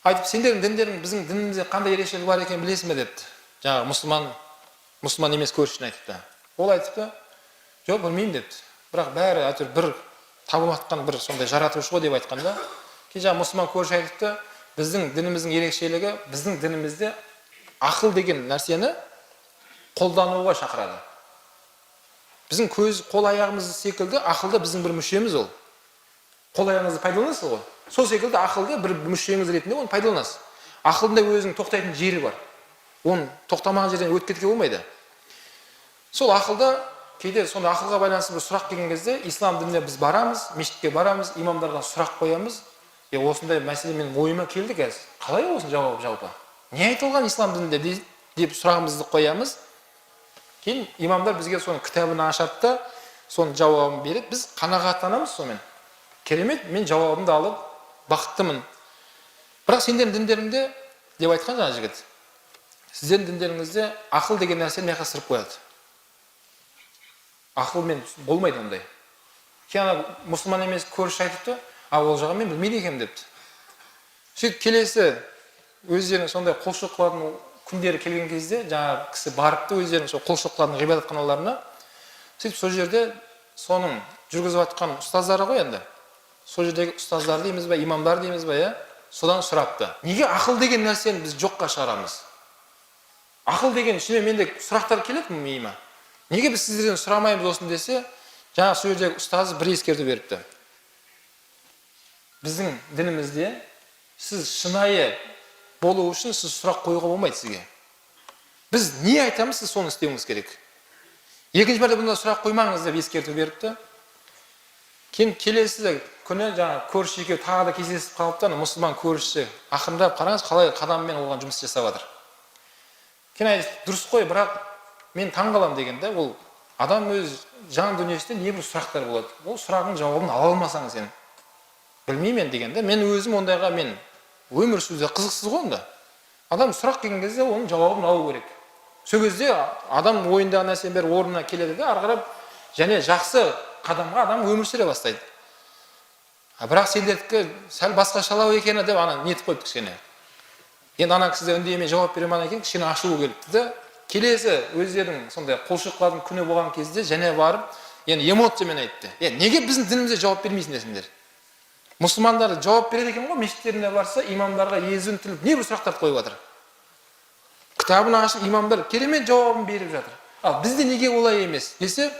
Айтып, сендердің діндерің біздің дінімізде қандай ерекшелігі бар екен білесің бе депті. Жаңағы мұсылман емес көршісіне айтыпты. Ол айтыпты, жоқ білмеймін депті. Бірақ бәрі әйтеуір бір табылматқан бір сондай жаратушы ғой деп айтқанда, кейін жаңағы мұсылман көрші айтыпты, біздің дініміздің ерекшелігі, біздің дінімізде ақыл деген нәрсені қолдануға шақырады. Біздің көз, қол аяғымыз секілді ақылды біздің бір мүшеміз ол. Қол аяғыңызды пайдаланасыз ғой. Сол секілді ақылды бір мүшеңіз ретінде оны пайдаланасыз. Ақылдың өзінің тоқтайтын жері бар. Оны тоқтамаған жерден өтіп кетуге болмайды. Сол ақылда кейде сонда ақылға байланысты бір сұрақ келген кезде ислам дініне біз барамыз, мешітке барамыз, имамдарға сұрақ қоямыз. Осындай мәселе менің ойыма келді қазір. Қалай осыны жауабы жалпы? Не айтылған ислам дінінде деп сұрағымызды қоямыз. Кейін имамдар бізге соның кітабын ашады да, соның жауабын береді. Біз қанағаттанамыз сонымен. Керемет, мен жауабымды алып бақыттымын. Бірақ сендердің діндеріңде деп айтқан жаңа жігіт. Сіздердің діндеріңізде ақыл деген нәрсені мияққа сырып қояды. Ақылмен болмайды ондай. Кейін мұсылман емес көрші айтыпты, ол жағын мен білмейді екенмін депті. Сөйтіп келесі өздерінің сондай құлшылық қылатын күндері келген кезде жаңа кісі барыпты өздерінің сол құлшылық қылатын ғибадатханаларына. Сөйтіп сол жерде соның жүргізіп жатқан ұстаздары ғой енді. Сол жердегі ұстаздар дейміз бе, имамдар дейміз бе, содан сұрапты. Неге ақыл деген нәрсені біз жоққа шығарамыз? Ақыл деген ішіне менде сұрақтар келеді миыма. Неге біз сіздерден сұрамаймыз осын десе, жаңа сол жердегі ұстазы бір ескерту беріпті. Біздің дінімізде сіз шынайы болу үшін сіз сұрақ қоюға болмайды сізге. Біз не айтамыз, сіз соны істеуіңіз керек. Екінші мәрте бұнда сұрақ қоймаңыз деп ескерту беріпті. Кейін келесі күні жаңа көрші екеуі тағы да кездесіп қалыпты, мұсылман көршісі ақырындап қараңыз қалай қадаммен оған жұмыс жасап жатыр. Кейін дұрыс қой, бірақ мен таң қаламын дегенде, ол адам өз жан дүниесінде небір сұрақтар болады. Ол сұрағың жауабын ала алмасаң сен білмеймін дегенде, мен өзім ондайға мен өмір сүруде қызықсыз ғой онда. Адам сұрақ келген кезде оның жауабын алу керек. Сол кезде адам ойындағы нәрсенің бәрі орнына келеді де, ары қарап және жақсы қадамға адам өмір сүре бастайды. Бірақ сендердікі сәл басқашалау екені деп ана нетіп қойыпты кішкене. Енді ана кісі үндемей жауап бере ма екен, кішкене ашуы келіпті де. Келесі өздерінің сондай құлшылықтардың күні болған кезде және барып, енді эмоциямен айтты. Неге біздің дінімізде жауап бермейсіңдер сендер? Мұсылмандар жауап береді екен ғой, мешіттеріне барса, имамдарға езуін тіліп не бір сұрақтар қойып жатыр. Кітабын ашып, имамдар керемет жауабын беріп жатыр. Ал бізде неге олай емес десе,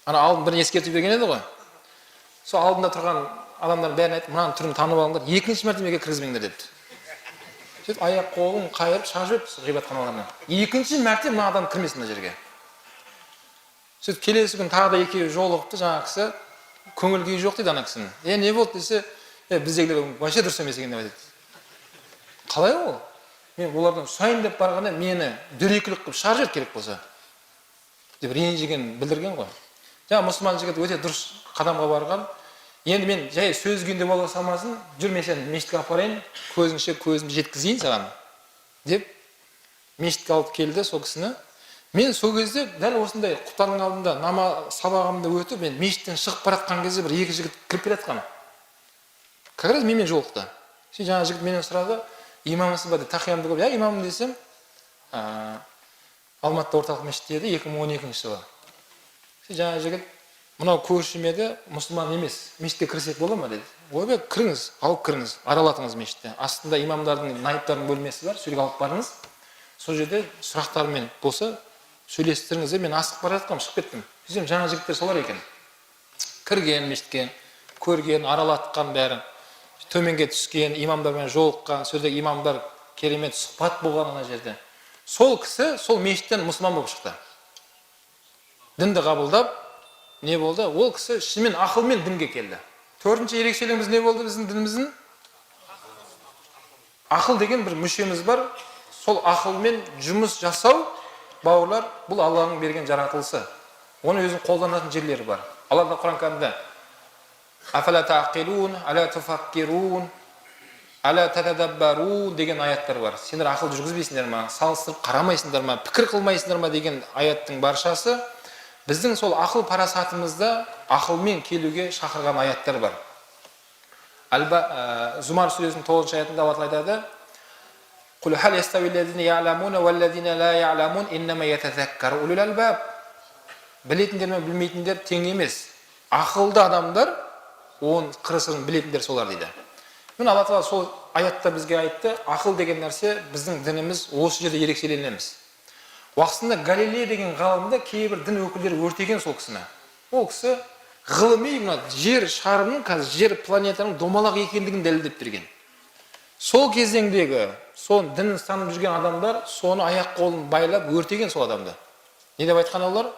ана алдын бірін ескертіп берген еді ғой. Сол алдында тұрған адамдар бәрін айтып, мынаның түрін танып алыңдар, екінші мәртебеге кіргізбеңдер депті. Сөйтіп аяқ қолын қайырып шашып ғибадатханаларына. Екінші мәрте мына адам кірмесін мына жерге. Сөйтіп келесі күн тағы да екеуі жолығыпты, жаңа кісі көңіл күйі жоқ дейді ана кісінің. Не болды десе, Біздегілер вообще дұрыс емес екен деп айтады. Қалай ол? Мен олардан сұрайын деп барғанда мені дөрекілік қылып шығарып жіберді керек болса деп ренжігенін білдірген ғой. Жаңа мұсылман жігіт өте дұрыс қадамға барған. Енді мен жай сөз күйінде бола салмасын, жүр мен сені мешітке апарайын, көзімді жеткізейін саған деп мешітке алып келді сол кісіні. Мен сол кезде дәл осындай құптардың алдында сабағымды өтіп, мен мешіттен шығып бара жатқан кезде бір екі жігіт кіріп келе жатқан. Как раз менімен жолықты. Жаңа жігіт менен сұрады, имамсыз ба деп, тақиямды көріп, иә имаммын десем, Алматыда орталық мешітте еді 2012 жылы. Жаңа жігіт, мынау көршім еді, мұсылман емес, мешітке кірсек бола ма деді. Ойбай, кіріңіз, алып кіріңіз, аралатыңыз мешітте. Астында имамдардың, найыптардың бөлмесі бар, сөйлеге алып барыңыз. Сол жерде сұрақтарымен болса, сөйлестіріңіз деп мен асығып бара жатқам, шығып кеттім. Сөйтсем жаңа жігіттер солар екен. Кірген мешітке, көрген, аралатқан бәрі, төменге түскен, имамдармен жолыққан, сөзде имамдар керемет сұхбат болған ана жерде. Сол кісі сол мешіттен мұсылман болып шықты. Дінді қабылдап, не болды? Ол кісі шынымен ақылмен дінге келді. Төртінші ерекшелігіміз не болды біздің дініміздің? Ақыл деген бір мүшеміз бар. Сол ақылмен жұмыс жасау, бауырлар, бұл Алланың берген жаратылысы. Оны өзін қолданатын жерлері бар. Аллах Құран кәрімде «Афала тaqilun, ала туфаккирун, ала татадаббарун» деген аяттар бар. Сендер ақыл жүргізбейсіңдер ма, салыстырып қарамайсыңдар ма, пікір қылмайсыңдар ма деген аяттың баршасы біздің сол ақыл парасатымызда ақылмен келуге шақырған аяттар бар. Зумар сүресінің 9 аятында Алла айтады: «Құл хал ястауиллазина я'ламуна валлазина ла я'ламун иннама ятазаккару улул албаб». Білетіндер мен білмейтіндер тең емес. Ақылды адамдар, оның қыр-сырын білетіндер солар дейді. Мен Алла Тағала сол аятта бізге айтты, ақыл деген нәрсе біздің дініміз осы жерде ерекшеленеміз. Уақытында Галилей деген ғалымда кейбір дін өкілдері өртеген сол кісіні. Ол кісі ғылыми жер шарының, қазір жер планетаның домалақ екендігін дәлелдеп берген. Сол кезеңдегі, сол дінін ұстанып жүрген адамдар соны аяқ қолын байлап өртеген сол адамды. Не деп айтқан олар?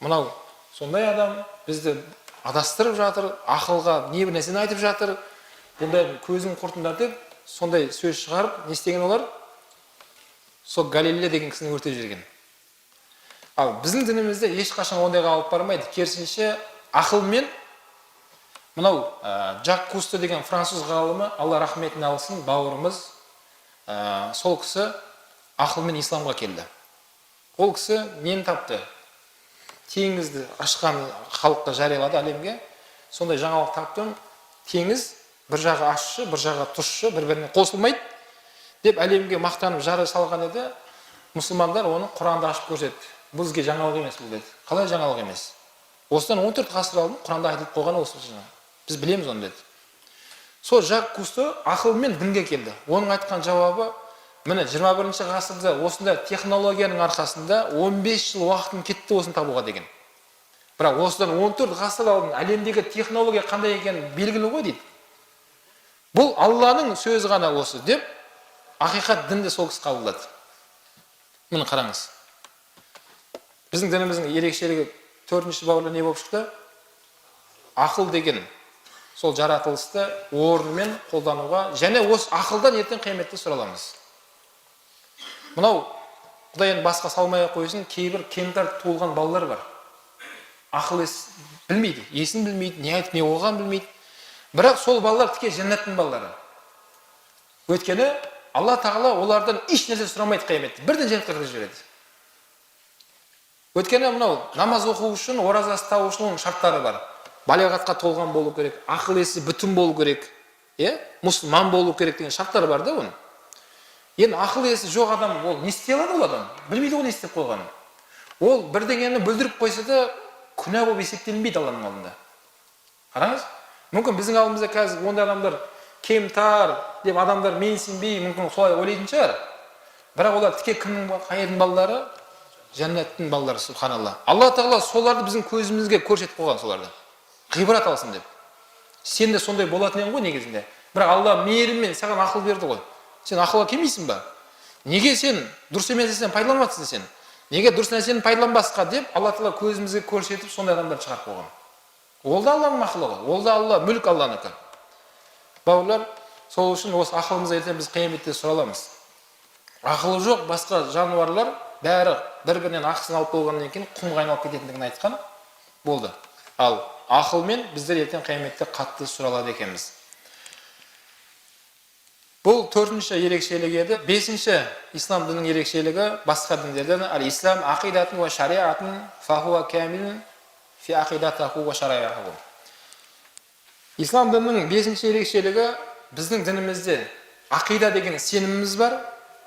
Мынау сондай адам бізді адастырып жатыр, ақылға небір нәрсені айтып жатыр, бұндай көзің құртыңдар деп сондай сөз шығарып, не істеген олар? Сол Галилей деген кісіні өртеп жіберген. Ал біздің дінімізде ешқашан ондайға алып бармайды. Керісінше ақылмен, мынау Жак Кусто деген француз ғалымы, Алла рахметін алсын, бауырымыз, сол кісі ақылмен исламға келді. Ол кісі нені тапты? Теңізді ашқан халыққа жариялады әлемге. Сондай жаңалық таптым. Теңіз бір жағы ащы, бір жағы тұщы, бір-біріне қосылмайды деп әлемге мақтанып жары салған еді. Мұсылмандар оны Құранда ашып көрсетті. Бұл бізге жаңалық емес бұл деді. Қалай жаңалық емес? Осыдан 14 ғасыр алдын Құранда айтылып қойған осы жана. Біз білеміз оны деді. Сол Жак Кусто ақылмен дінге келді. Оның айтқан жауабы: міне 21 ғасырда осында технологияның арқасында 15 жыл уақытын кетті осыны табуға деген. Бірақ осыдан 14 ғасыр алдын әлемдегі технология қандай екені белгілі ғой дейді. Бұл Алланың сөзі ғана осы деп ақиқат дінді сол кісі қабылдады. Міне қараңыз. Біздің дініміздің ерекшелігі 4-ші бабында не болып шықты? Ақыл деген сол жаратылысты орнымен қолдануға, және осы ақылдан ертең қияметте сұраламыз. Мынау Құдайын басқа салмай қойсын, кейбір кемтар туылған балалар бар. Ақыл білмейді, есін білмейді, не айтып, не оған білмейді. Бірақ сол балалар тіке жәннаттың балалары. Өйткені Алла Тағала олардан еш нәрсе сұрамайды қияметте. Бірден жәннатқа кіргізіп жібереді. Өйткені мынау намаз оқу үшін, ораза ұстау үшін шарттары бар. Балиғатқа толған болу керек, ақыл есі бүтін болу керек, мұсылман болу керек деген шарттары бар да оның. Енді ақыл есі жоқ адам, ол не істей алады ол адам? Білмейді ол не істеп қойғанын. Ол бірдеңені бүлдіріп қойса да күнә болып есептелінбейді Алланың алдында. Қараңыз, мүмкін біздің алдымызда қазір ондай адамдар кемтар деп адамдар менсінбей, мүмкін солай ойлайтын шығар. Бірақ олар тіке кімнің қайырдың балалары? Жәннаттың балалары, субханалла. Алла Тағала соларды біздің көзімізге көрсетіп қойған соларды. Ғибрат алсын деп. Сен де сондай болатын ең ғой негізінде. Бірақ Алла мейіріммен саған ақыл берді ғой. Сен ақылға келмейсің ба? Неге сен дұрыс емес нәрсені пайдаланбайсың сен? Неге дұрыс нәрсені пайдаланбасқа деп Алла Тағала көзімізге көрсетіп сондай адамдар шығарып қойған. Ол да Алланың ақылы ғой. Ол да Алла, мүлік Алланікі. Бауырлар, сол үшін осы ақылымызды ертең біз қияметте сұраламыз. Ақылы жоқ басқа жануарлар бәрі бір-бірінен ақысын алып болғаннан кейін құмға айналып кететіндігін айтқан болды. Ал ақылмен біздер ертең қияметте қатты сұралады екенбіз. Бұл төртінші ерекшелігі еді. Бесінші ислам дінінің ерекшелігі басқа діндерден ал-ислам ақидатын ва шариатын фахуа камилун фи ақидатаху ва шариаху. Ислам дінінің бесінші ерекшелігі біздің дінімізде ақида деген сеніміміз бар,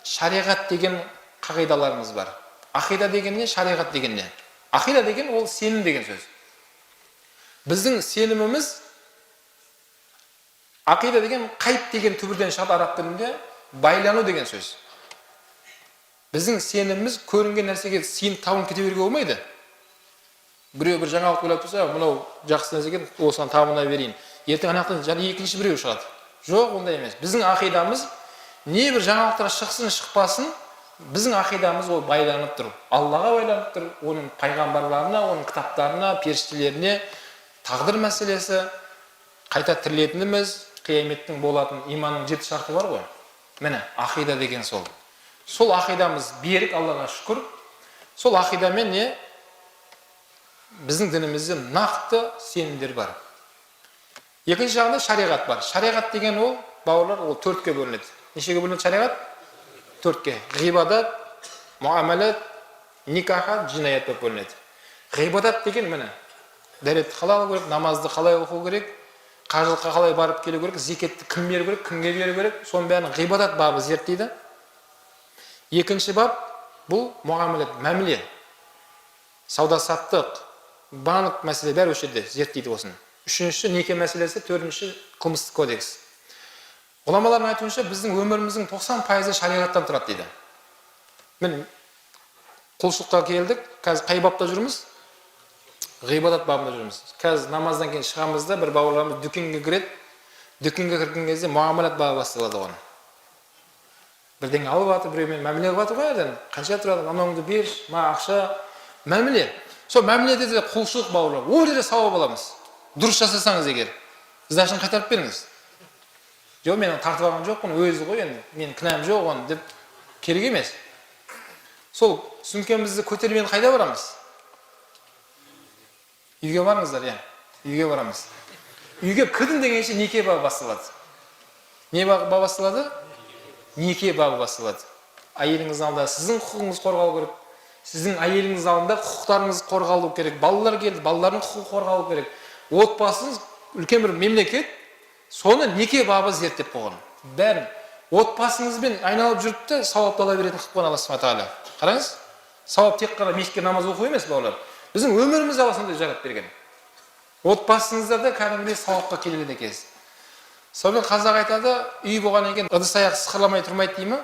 шариғат деген қағидаларымыз бар. Ақида деген не, шариғат деген не? Ақида деген ол сенім деген сөз. Біздің сеніміміз ақида деген қайт деген түбірден шығады араб тілінде, байлану деген сөз. Біздің сеніміміз көрінген нәрсеге сеніп табынып кете беруге болмайды. Біреу бір жаңалық ойлап тұрса, мынау жақсы нәрсе екен, осыған табына берейін. Ертең анақтан және екінші біреу шығады. Жоқ, ондай емес. Біздің ақидамыз не бір жаңалықтар шықсын, шықпасын, біздің ақидамыз ол байланып тұр. Аллаға байланып тұр, оның пайғамбарларына, оның кітаптарына, періштелеріне, тағдыр мәселесі, қайта тірілетініміз, қияметтің болатын иманның 7 шарты бар ғой. Міне, ақида деген сол. Сол ақидамыз берік, Аллаға шүкір. Сол ақидамен не? Біздің дінімізде нақты сенімдер бар. Екінші жағында шариғат бар. Шариғат деген ол, бауырлар, ол 4-ке бөлінеді. Нешеге бөлінеді шариғат? 4-ке. Ғибадат, муамалат, никахат, жинаят болып бөлінеді. Ғибадат деген міне, дәретті қалай алу керек, намазды қалай оқу керек, қажылыққа қалай барып келу керек, зекетті кім беру керек, кімге беру керек, соның бәрін ғибадат бабы зерттейді. Екінші бап бұл муамалат, мәміле, сауда-саттық, банк мәселе бәрі осы жерде зерттейді осыны. Үшінші неке мәселесі, төртінші қылмыстық кодекс. Ғұламалардың айтуынша біздің өміріміздің 90% шариғаттан тұрады дейді. Міне құлшылыққа келдік, қазір қай бапта жүрміз? Ғибадат бабында жүрміз. Қазір намаздан кейін шығамыз да бір бауырларымыз дүкенге кіреді. Дүкенге кірген кезде муамалат бабы басталады оған. Бірдеңе алып жатыр, біреумен мәміле қылып жатыр ғой ерден. Қанша тұрады? Анауыңды бер, ма ақша, мәміле. Сол мәміледе де құлшылық бауырлар. Ол жерде сауап аламыз. Дұрыс жасасаңыз егер. Сіз ашын қайтарып беріңіз. Жоқ, мен тартып алған жоқпын, өзі ғой енді. Мен кінәм жоқ оны деп керек емес. Сол сөмкемізді көтеріп қайда барамыз? Үйге барыңыздар, иә. Үйге барамыз. Үйге кірдім дегенше неке бабы басталады. Не бабы басталады? Неке бабы басталады. Әйеліңіз алдында сіздің құқығыңыз қорғалу керек. Сіздің әйеліңіз алдында құқықтарыңыз қорғалу керек. Балалар келді, балалардың құқығы қорғалу керек. Отбасыңыз үлкен бір мемлекет, соны неке бабы зерттеп қойған. Бәрін отбасыңызбен айналып жүріп те сауапты ала беретін қылып қойған Алла Субхана тағала. Қараңыз, сауап тек қана мешітке намаз оқу емес, бауырлар. Біздің өміріміз сондай жаратып берген. Отбасыңызда да кәдімгідей сауапқа келеді екенсіз. Сонымен қазақ айтады, үй болғаннан кейін ыдыс аяқ сықырламай тұрмайды дей ме?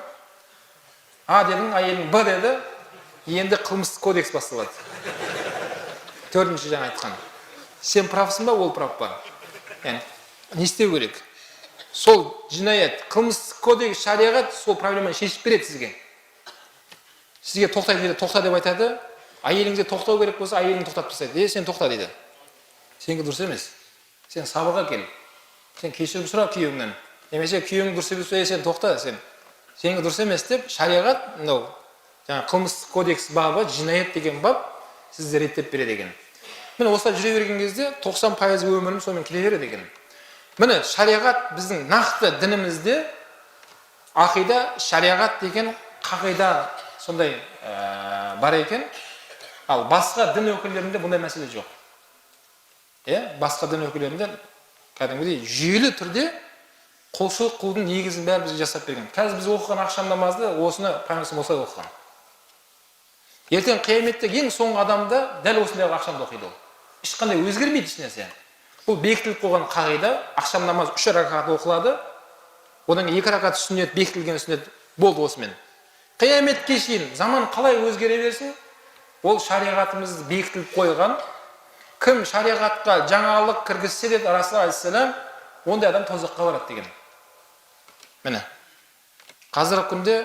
А дедің, әйелің Б деді, енді қылмыстық кодекс басталады. Төртінші жаңа айтқан. Сен правсың ба, ол прав па? Yani, не істеу керек? Сол жинаят, қылмыстық кодекс, шариғат сол проблеманы шешіп береді сізге. Сізге тоқта деп айтады, әйеліңізге тоқтау керек болса, әйелің тоқтап тастайды. Сен тоқта дейді. Сенге дұрыс емес. Сен сабырға кел. Сен кешірім сұра күйеуіңнен. Немесе күйеуің дұрыс емес, сен тоқта, сенге дұрыс емес деп шариғат, жаңа қылмыстық кодекс бабы, жинаят деген бап сізді реттеп береді екен. Міне осылай жүре берген кезде 90% өмірім сонымен келе береді екен. Міне шариғат біздің нақты дінімізде ақида, шариғат деген қағида сондай бар екен. Ал басқа дін өкілдерінде бұндай мәселе жоқ. Басқа дін өкілдерінде кәдімгідей жүйелі түрде құлшылық қылудың негізін бәрі бізге жасап берген. Қазір біз оқыған ақшам намазды осыны пайғамбар осылай оқыған. Ертең қияметте ең соңғы адамда дәл осындай ақшамды оқиды ол. Ешқандай өзгермейді ешнәрсе. Бұл бекітіліп қойған қағида, ақшам намаз 3 ракат оқылады. Одан кейін 2 ракат сүннет, бекітілген сүннет болды осымен. Қияметке шейін заман қалай өзгере берсін, ол шариғатымызды бекітіліп қойған. Кім шариғатқа жаңалық кіргізсе деді Расул алейхиссалам, ондай адам тозаққа барады деген. Міне. Қазіргі күнде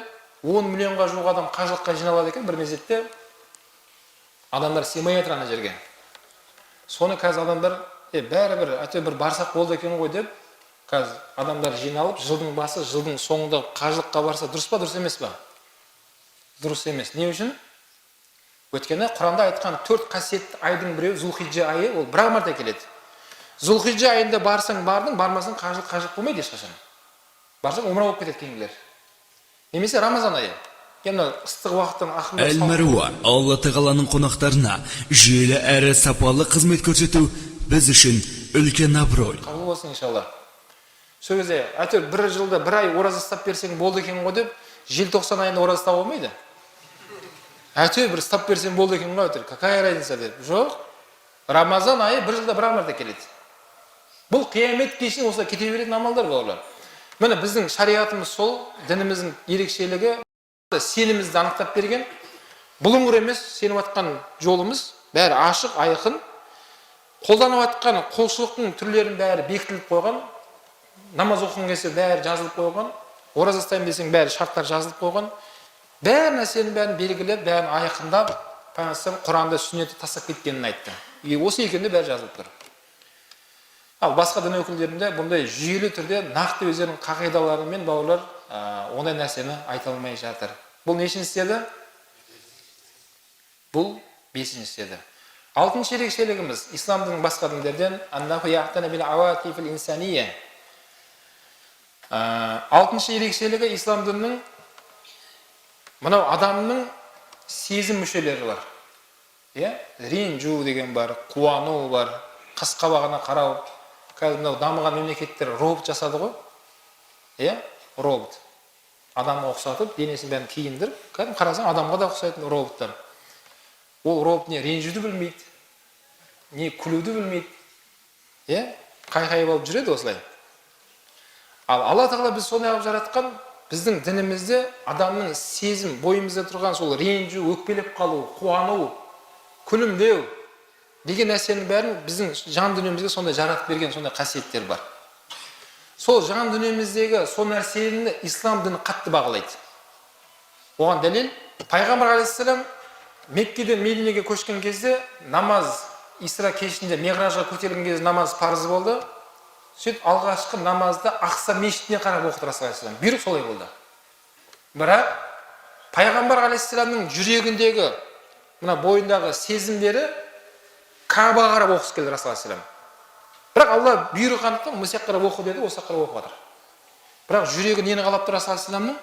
10 миллионға жуық адам қажылыққа жиналады екен бір мезетте. Адамдар сыймай жатыр ана жерге. Соны қазір адамдар бәрібір әйтеуір бір барсақ болды екен ғой деп қазір адамдар жиналып, жылдың басы, жылдың соңында қажылыққа барса, дұрыс па, дұрыс емес па? Дұрыс емес. Не үшін? Өйткені Құранда айтқан 4 қасиетті айдың біреуі Зулхиджа айы, ол бір мәрте келеді. Зулхиджа айында барсаң бардың, бармасаң қажылық болмайды ешқашан. Барсаң умра болып кетеді кейінгілер. Немесе Рамазан айы. Енді ыстық уақыттың ақырында Әл-Мәруа, Алла Тағаланың қонақтарына жүйелі әрі сапалы қызмет көрсету біз үшін үлкен абырой. Қабыл болсын иншалла. Сол кезде әйтеуір бір жылда бір ай ораза ұстап берсең болды екен ғой деп, желтоқсан айында ораза ұстап болмайды. Әйтеуір бір ұстап берсең болды екен ғой, какая разница деп. Жоқ. Рамазан айы бір жылда бір мәрте келеді. Бұл қиямет кешіне осылай кете беретін амалдар бауырлар. Міне біздің шариғатымыз сол, дініміздің ерекшелігі сенімізді анықтап берген. Бұлыңғыр емес, сеніп атқан жолымыз бәрі ашық, айқын. Қолданып атқан құлшылықтың түрлерін бәрі бекітіліп қойған. Намаз оқыған кезде бәрі жазылып қойған. Ораза ұстаймын десең бәрі шарттар жазылып қойған. Бәр нәрсенің бәрін белгілеп, бәрін айқындап, Пайғамбар Құранда сүннетті тастап кеткенін айтты. Осы екенде бәрі жазылып тұр. Ал басқа дін өкілдерінде бұндай жүйелі түрде нақты өздерінің қағидаларымен бауырлар ондай нәрсені айта алмай жатыр. Бұл нешінші істеді? Бұл 5-ші істеді. 6-шы ерекшелігіміз исламдың басқа діндерден аннаху яхтана бил аватифил инсанiyya. 6-шы ерекшелігі ислам дінінің мынау адамның сезім мүшелері бар. Ренжу деген бар, қуану бар, қас қабағына қарау. Қазір мынау дамыған мемлекеттер робот жасады ғой. Робот. Адамға ұқсатып, денесін бәрін киіндіріп, кәдімгі қарасаң адамға да ұқсайтын роботтар. Ол робот не ренжуді білмейді, не күлуді білмейді. Қай-қайып алып жүреді осылай. Ал Алла Тағала біз сондай қылып жаратқан, біздің дінімізде адамның сезім, бойымызда тұрған сол ренжу, өкпелеп қалу, қуану, күлімдеу деген нәрсенің бәрін біздің жан дүниемізге сондай жаратып берген сондай қасиеттер бар. Сол жан дүниеміздегі сол нәрсені ислам діні қатты бағалайды. Оған дәлел, Пайғамбар алейхиссалам Меккеден Мединеге көшкен кезде намаз Исра кешінде Миғражға көтерілген кезде намаз парыз болды. Сөйтіп алғашқы намазды Ақса мешітіне қарап оқыды Расул алейхиссалам. Бұйрық солай болды. Бірақ Пайғамбар алейхиссаламның жүрегіндегі мына бойындағы сезімдері Кабаға қарап оқыс келді Расул алейхиссалам. Бірақ Алла бұйрық қанықты, осы қарап оқы деді, осы қарап оқып жатыр. Бірақ жүрегі нені қалап тұр Расул алейхиссаламның?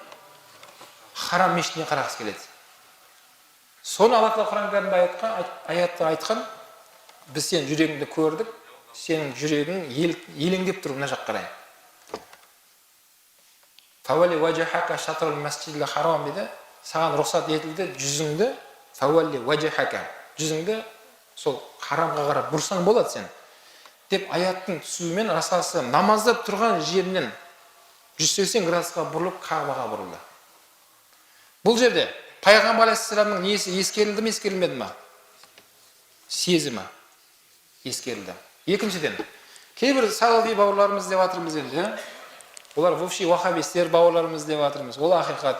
Харам мешітіне қарағысы келеді. Соны Алла Тағала Құран кәрімде аятта айтқан, біз сенің жүрегіңді көрдік, сенің жүрегің елеңдеп тұр мына жаққа қарай. Фавали ваджахака шатрул масжидил харам дейді. Саған рұқсат етілді жүзіңді, фавали ваджахака, жүзіңді сол харамға қарап бұрсаң болады сен. Деп аяттың түсуімен Расул алейхиссалам намазда тұрған жерінен 180 градусқа бұрылып Кабаға бұрылды. Бұл жерде Пайғамбар алейхиссаламның несі ескерілді ме, ескерілмеді ме? Сезімі ескерілді. Екіншіден, кейбір салафи бауырларымыз деп жатырмыз енді. Олар вообще вахабистер бауырларымыз деп жатырмыз. Ол ақиқат.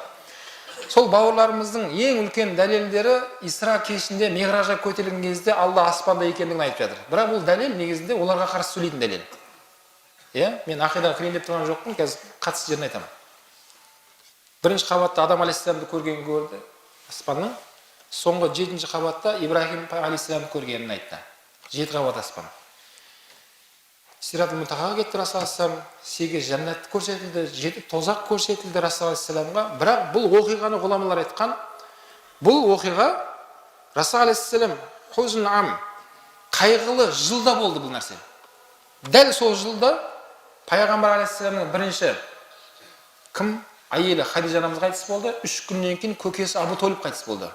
Сол бауырларымыздың ең үлкен дәлелдері Исра кешінде Миғражға көтерілген кезде Алла аспанда екендігін айтып жатыр. Бірақ бұл дәлел негізінде оларға қарсы сөйлейтін дәлел. Мен ақидаға кірейін деп тұрған жоқпын, қазір қатысты жерін айтамын. Бірінші қабатта Адам алейхиссаламды көргенін көрді, аспанның. Соңғы 7-ші қабатта Ибрахим алейхиссаламды көргенін айтты. 7 қабат аспан. Сираtul Мунтахаға кетті Расул алейхиссалам, 8 жәннат көрсетілді, 7 тозақ көрсетілді Расул алейхиссаламға. Бірақ бұл оқиғаны ғұламалар айтқан, бұл оқиға Расул алейхиссалам хузн ам, қайғылы жылда болды бұл нәрсе. Дәл сол жылда Пайғамбар алейхиссаламның бірінші кім? Әйелі Хадижа анамыз қайтыс болды, 3 күннен кейін көкесі Абу Толиб қайтыс болды.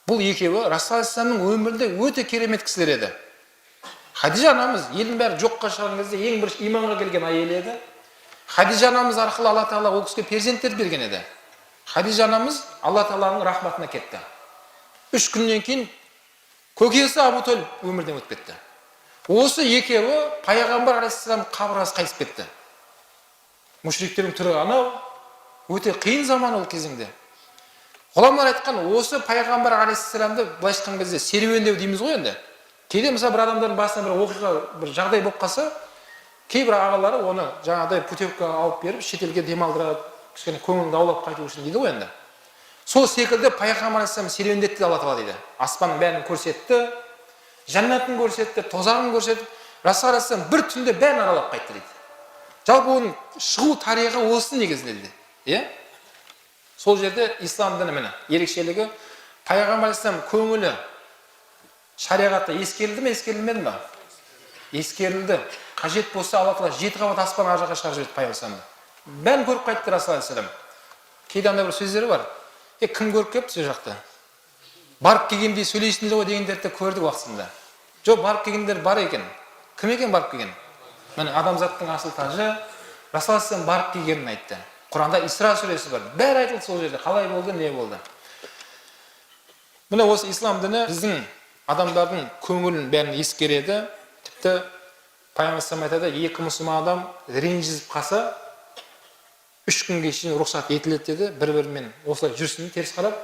Бұл екеуі Расул алейхиссаламның өмірінде өте керемет кісілер еді. Хадижа анамыз елдің бәрі жоққа шығарған кезде ең бірінші иманға келген әйел еді. Хадижа анамыз арқылы Алла Тағала ол кісіге перзенттер берген еді. Хадижа анамыз Алла Тағаланың рахматына кетті. 3 күннен кейін көкесі Абу Толиб өмірден өтіп кетті. Осы екеуі Пайғамбар алейхиссалам қабырғасы қайтып кетті. Мушриктердің түрі анау, өте қиын заман ол кезеңде. Ғұламалар айтқан, осы Пайғамбар алейхиссаламды былай айтқан кезде серуендеу дейміз ғой енді. Кейде мысалы бір адамдардың басына бір оқиға, бір жағдай болып қалса, Кейбір ағалары оны жаңағыдай путевкаға алып беріп, шетелге демалдырады, кішкене көңіліңді аулап қайту үшін дейді ғой енді. Сол секілді пайғамбар алейхиссалам серуендетті Алла тағала дейді. Аспанның бәрін көрсетті, жәннатын көрсетті, тозағын көрсетіп, Расул алейхиссалам бір түнде бәрін аралап қайтты дейді. Жалпы оның шығу тарихы осы негізінде дейді. Иә? Сол жерде ислам діні міне ерекшелігі, пайғамбар алейхиссалам көңілі шариғатта ескерілді ме, ескерілмеді ме? Ескерілді. Қажет болса Алла тағала 7 қабат аспан ар жаққа шығарып жіберді пайғамбар алейхиссаламды. Бәрін көріп қайтты Расул алейхиссалам. Кейде андай бір сөздері бар. Кім көріп келіпті сол жақта? Барып келгендей сөйлейсіңдер ғой дегендерді көрдік уақытында. Жоқ, барып келгендер бар екен. Кім екен барып келген? Міне адамзаттың асыл тажы Расул алейхиссалам барып келгенін айтты. Құранда Исра сүресі бар. Бәрі айтылды сол жерде. Қалай болды, не болды? Міне осы ислам діні біздің адамдардың көңілін бәрін ескереді. Тіпті пайғамбар саллаллаху алейхи вассалам айтады, екі мұсылман адам ренжісіп қалса 3 күнге шейін рұқсат етіледі деді. Бір-бірімен осылай жүрсін, теріс қарап,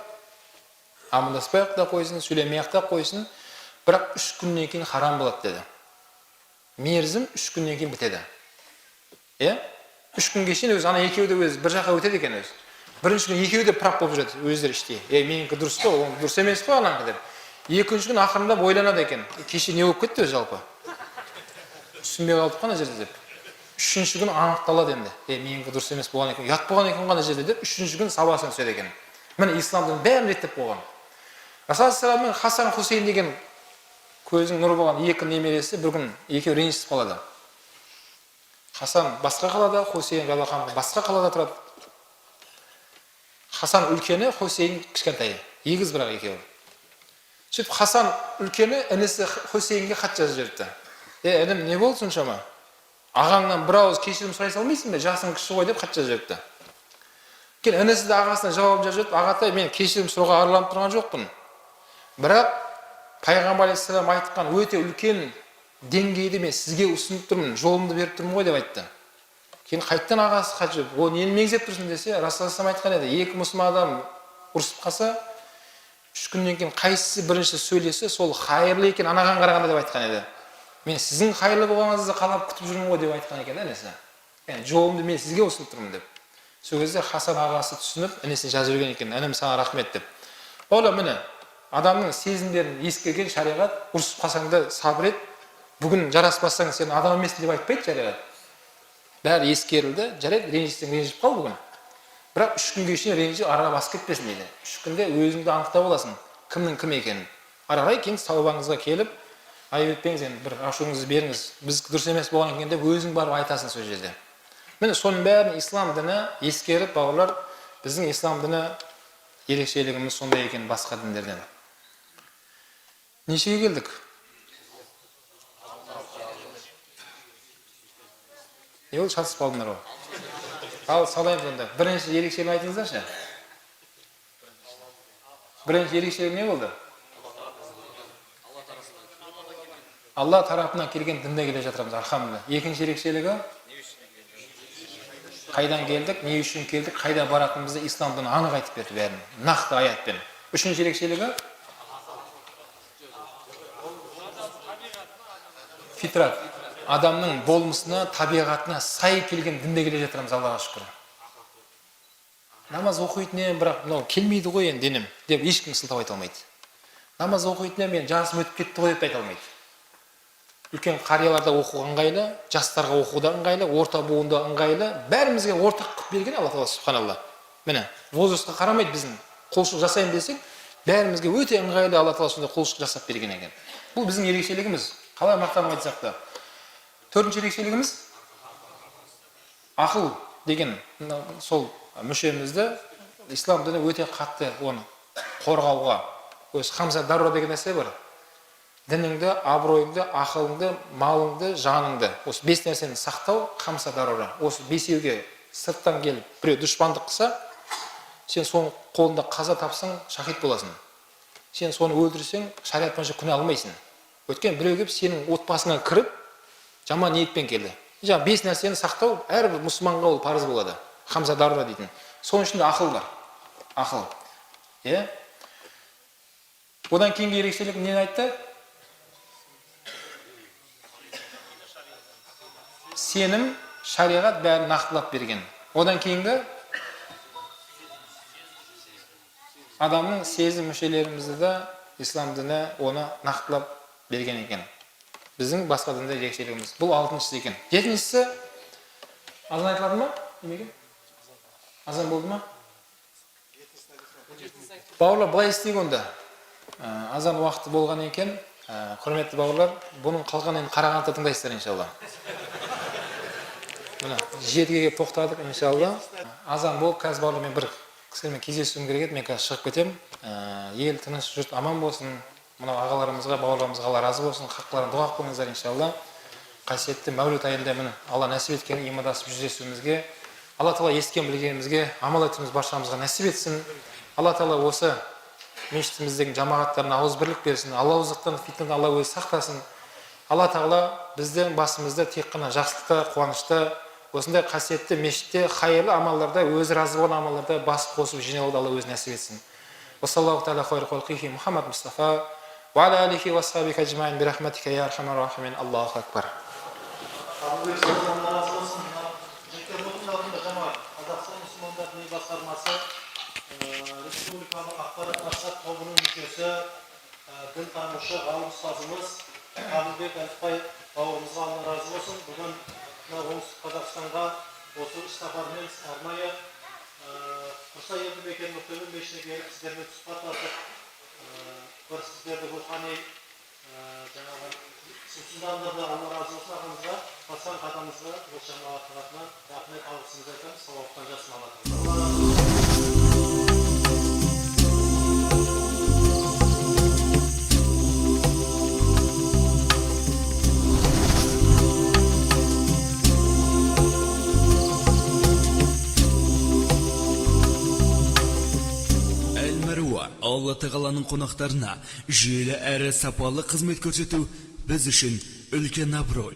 амандаспай-ақ та қойсын, сөйлемей-ақ та қойсын, бірақ 3 күннен кейін харам болады деді. Мерзім 3 күннен кейін бітеді. Иә? 3 күнге шейін ана екеуі де өзі бір жаққа өтеді екен өзі. Бірінші күн екеуі де прап болып жүреді өздері іште. Менікі дұрыс па, ол дұрыс емес па ананкі деп. Екінші күн ақырында ойланады екен. Кеше не болып кетті өзі жалпы? Түсінбей қалдық қана жерде деп. Үшінші күн анықталады енді. Менікі дұрыс емес болған екен. Ұят болған екен ғана жерде деп, үшінші күн сабасын түседі екен. Міне исламдың бәрін реттеп қойған. Расул алейхиссалам мен Хасан Хусейн деген көзінің нұры болған екі немересі бір күн екеуі ренжісіп қалады. Хасан басқа қалада, Хусейн радиаллаху басқа қалада тұрады. Хасан үлкені, Хусейн кішкентайы. Егіз бірақ екеуі. Сөйтіп Хасан үлкені інісі Хусейнге хат жазып жіберіпті. Інім, не болды соншама? Ағаңнан бір ауыз кешірім сұрай салмайсың ба? Жасың кіші ғой деп хат жазып жіберіпті. Кейін інісі де ағасына жауап жазып, ағатай, мен кешірім сұрауға араланып тұрған жоқпын. Бірақ пайғамбар алейхиссалам айтқан өте үлкен деңгейді мен сізге ұсынып тұрмын, жолымды беріп тұрмын ғой деп айтты. Кейін қайттан ағасы хат жазып, "О, нені меңзеп тұрсың?" десе, Расул алейхиссалам айтқан еді, екі мұсылман адам ұрысып қалса, 3 күннен кейін қайсысы бірінші сөйлесе, сол хайырлы екен анаған қарағанда деп айтқан еді. Мен сіздің хайырлы болғаныңызды қалап күтіп жүрмін ғой деп айтқан екен інісі. Яғни жолымды мен сізге ұсынып тұрмын деп. Сол кезде Хасан ағасы түсініп, інісіне жазып жүрген екен, інім саған рахмет деп. Ола міне, адамның сезімдерін ескерген шариғат, ұрысып қалсаң да сабыр ет, бүгін жараспасаң сен адам емессің деп айтпайды шариғат. Бәрі ескерілді, жарайды, ренжісең ренжіп қал бүгін. Бірақ 3 күнге шейін ренжіп араға басып кетпесін дейді. 3 күнде өзіңді анықтап аласың, кімнің кім екенін. Ары кейін тәубаңызға келіп, айып етпеңіз, енді бір ашуыңызды беріңіз, біз дұрыс емес болған екен деп өзің барып айтасың сол жерде. Міне соның бәрін ислам діні ескеріп, бауырлар, біздің ислам діні ерекшелігіміз сондай екен басқа діндерден. Нешеге келдік? Не болды, шатысып қалдыңдар ғой? Ал салайын сонда. Бірінші ерекшелігін айтыңыздаршы. Бірінші ерекшелігі не болды? Алла тарапынан келген дінде келе жатырмыз, алхамдулилlah. Екінші ерекшелігі қайдан келдік, не үшін келдік, қайда баратынымызды ислам діні анық айтып берді бәрін, нақты аятпен. Үшінші ерекшелігі фитрат. Адамның болмысына, табиғатына сай келген дінде келе жатырмыз, Аллаға шүкір. Намаз оқитын бірақ мынау келмейді ғой енді денім деп ешкім сылтау айта алмайды. Намаз оқитын мен жасым өтіп кетті ғой деп айта алмайды. Үлкен қарияларда оқу ыңғайлы, жастарға оқуда ыңғайлы, орта буында ыңғайлы, бәрімізге ортақ қылып берген Алла Тағала субханалла. Міне, возрастқа қарамайды біздің құлшылық жасаймын десек, бәрімізге өте ыңғайлы Алла Тағала сондай құлшылық жасап берген екен. Бұл біздің ерекшелігіміз. Қалай мақтанып айтсақ та. Төртінші ерекшелігіміз ақыл деген сол мүшемізді ислам діні өте қатты оны қорғауға. Өз хамса дарура деген нәрсе бар. Дініңді, абыройыңды, ақылыңды, малыңды, жаныңды. Осы 5 нәрсені сақтау хамса дарура. Осы 5-еуге сырттан келіп біреу дұшпандық қылса, сен соның қолында қаза тапсаң, шахид боласың. Сен соны өлтірсең, шариғат бойынша күнә алмайсың. Өткен біреу келіп сенің отбасыңа кіріп, жаман ниетпен келді. Жаңа 5 нәрсені сақтау әрбір мұсылманға ол парыз болады. Хамса дарура дейтін. Соның ішінде ақыл бар. Ақыл. Иә? Одан кейінгі ерекшелік нені айтты? сенім, шариғат бәрін нақтылап берген. Одан кейінгі адамның сезім мүшелерімізді де ислам діні оны нақтылап берген екен. Біздің басқа дінде ерекшелігіміз. Бұл 6-шысы екен. 7-шісі азан айтылады ма? Немеге? Азан болды ма? Бауырлар, былай істейік онда. Азан уақыты болған екен. Құрметті бауырлар, бұның қалғанын қарағанда тыңдайсыздар иншалла. Мына 7-ге келіп тоқтадық иншалла. Азан болып, қазір бауырлар, мен бір кісілермен кездесуім керек еді, мен қазір шығып кетем. Ел тыныш, жұрт аман болсын. Мына ағаларымызға, бауырларымызға Алла разы болсын. Хақларын дұға қылыңыздар иншалла. Қасиетті Мәуліт айында міне Алла нәсіп еткен имандасып жүздесуімізге, Алла Тағала естіген білгенімізге амал етуіміз баршамызға нәсіп етсін. Алла Тағала осы мешітіміздегі жамағаттарына ауызбірлік берсін. Алауыздықтан, фитнадан Алла өзі сақтасын. Алла Тағала біздің басымызды тек қана жақсылықта, қуанышта, осындай қасиетті мешітте, хайырлы амалдарда, өзі разы болған амалдарда бас қосып жиналуды Алла өзі нәсіп етсін. Уассаллаху тағала хайр халқихи Мұхаммад Мұстафа ва аля алихи ва асхабихи аджмаин бирахматика я архамар рахимин. Аллаху акбар. Қазақстан мұсылмандар діни басқармасы республиканың ақпарат насихат тобының мүшесі, дінтанушы ғалым ұстазымыз Қабылбек Әліпбай бауырымызға Алла разы болсын. Бүгін оңтүстік Қазақстанға осы іс сапармен арнайы Құрса елді мекенінің төмен мешітіне келіп сіздермен сұхбаттасып, бір сіздерді рухани жаңағы сусындандырды. Алла разы болсын ағамызға, басқан қадамымызға бұл жамағат тарапынан рахмет алғысымызды айтамыз. Сауаптан жасын алады. Алла Тағаланың қонақтарына жүйелі әрі сапалы қызмет көрсету біз үшін үлкен абырой.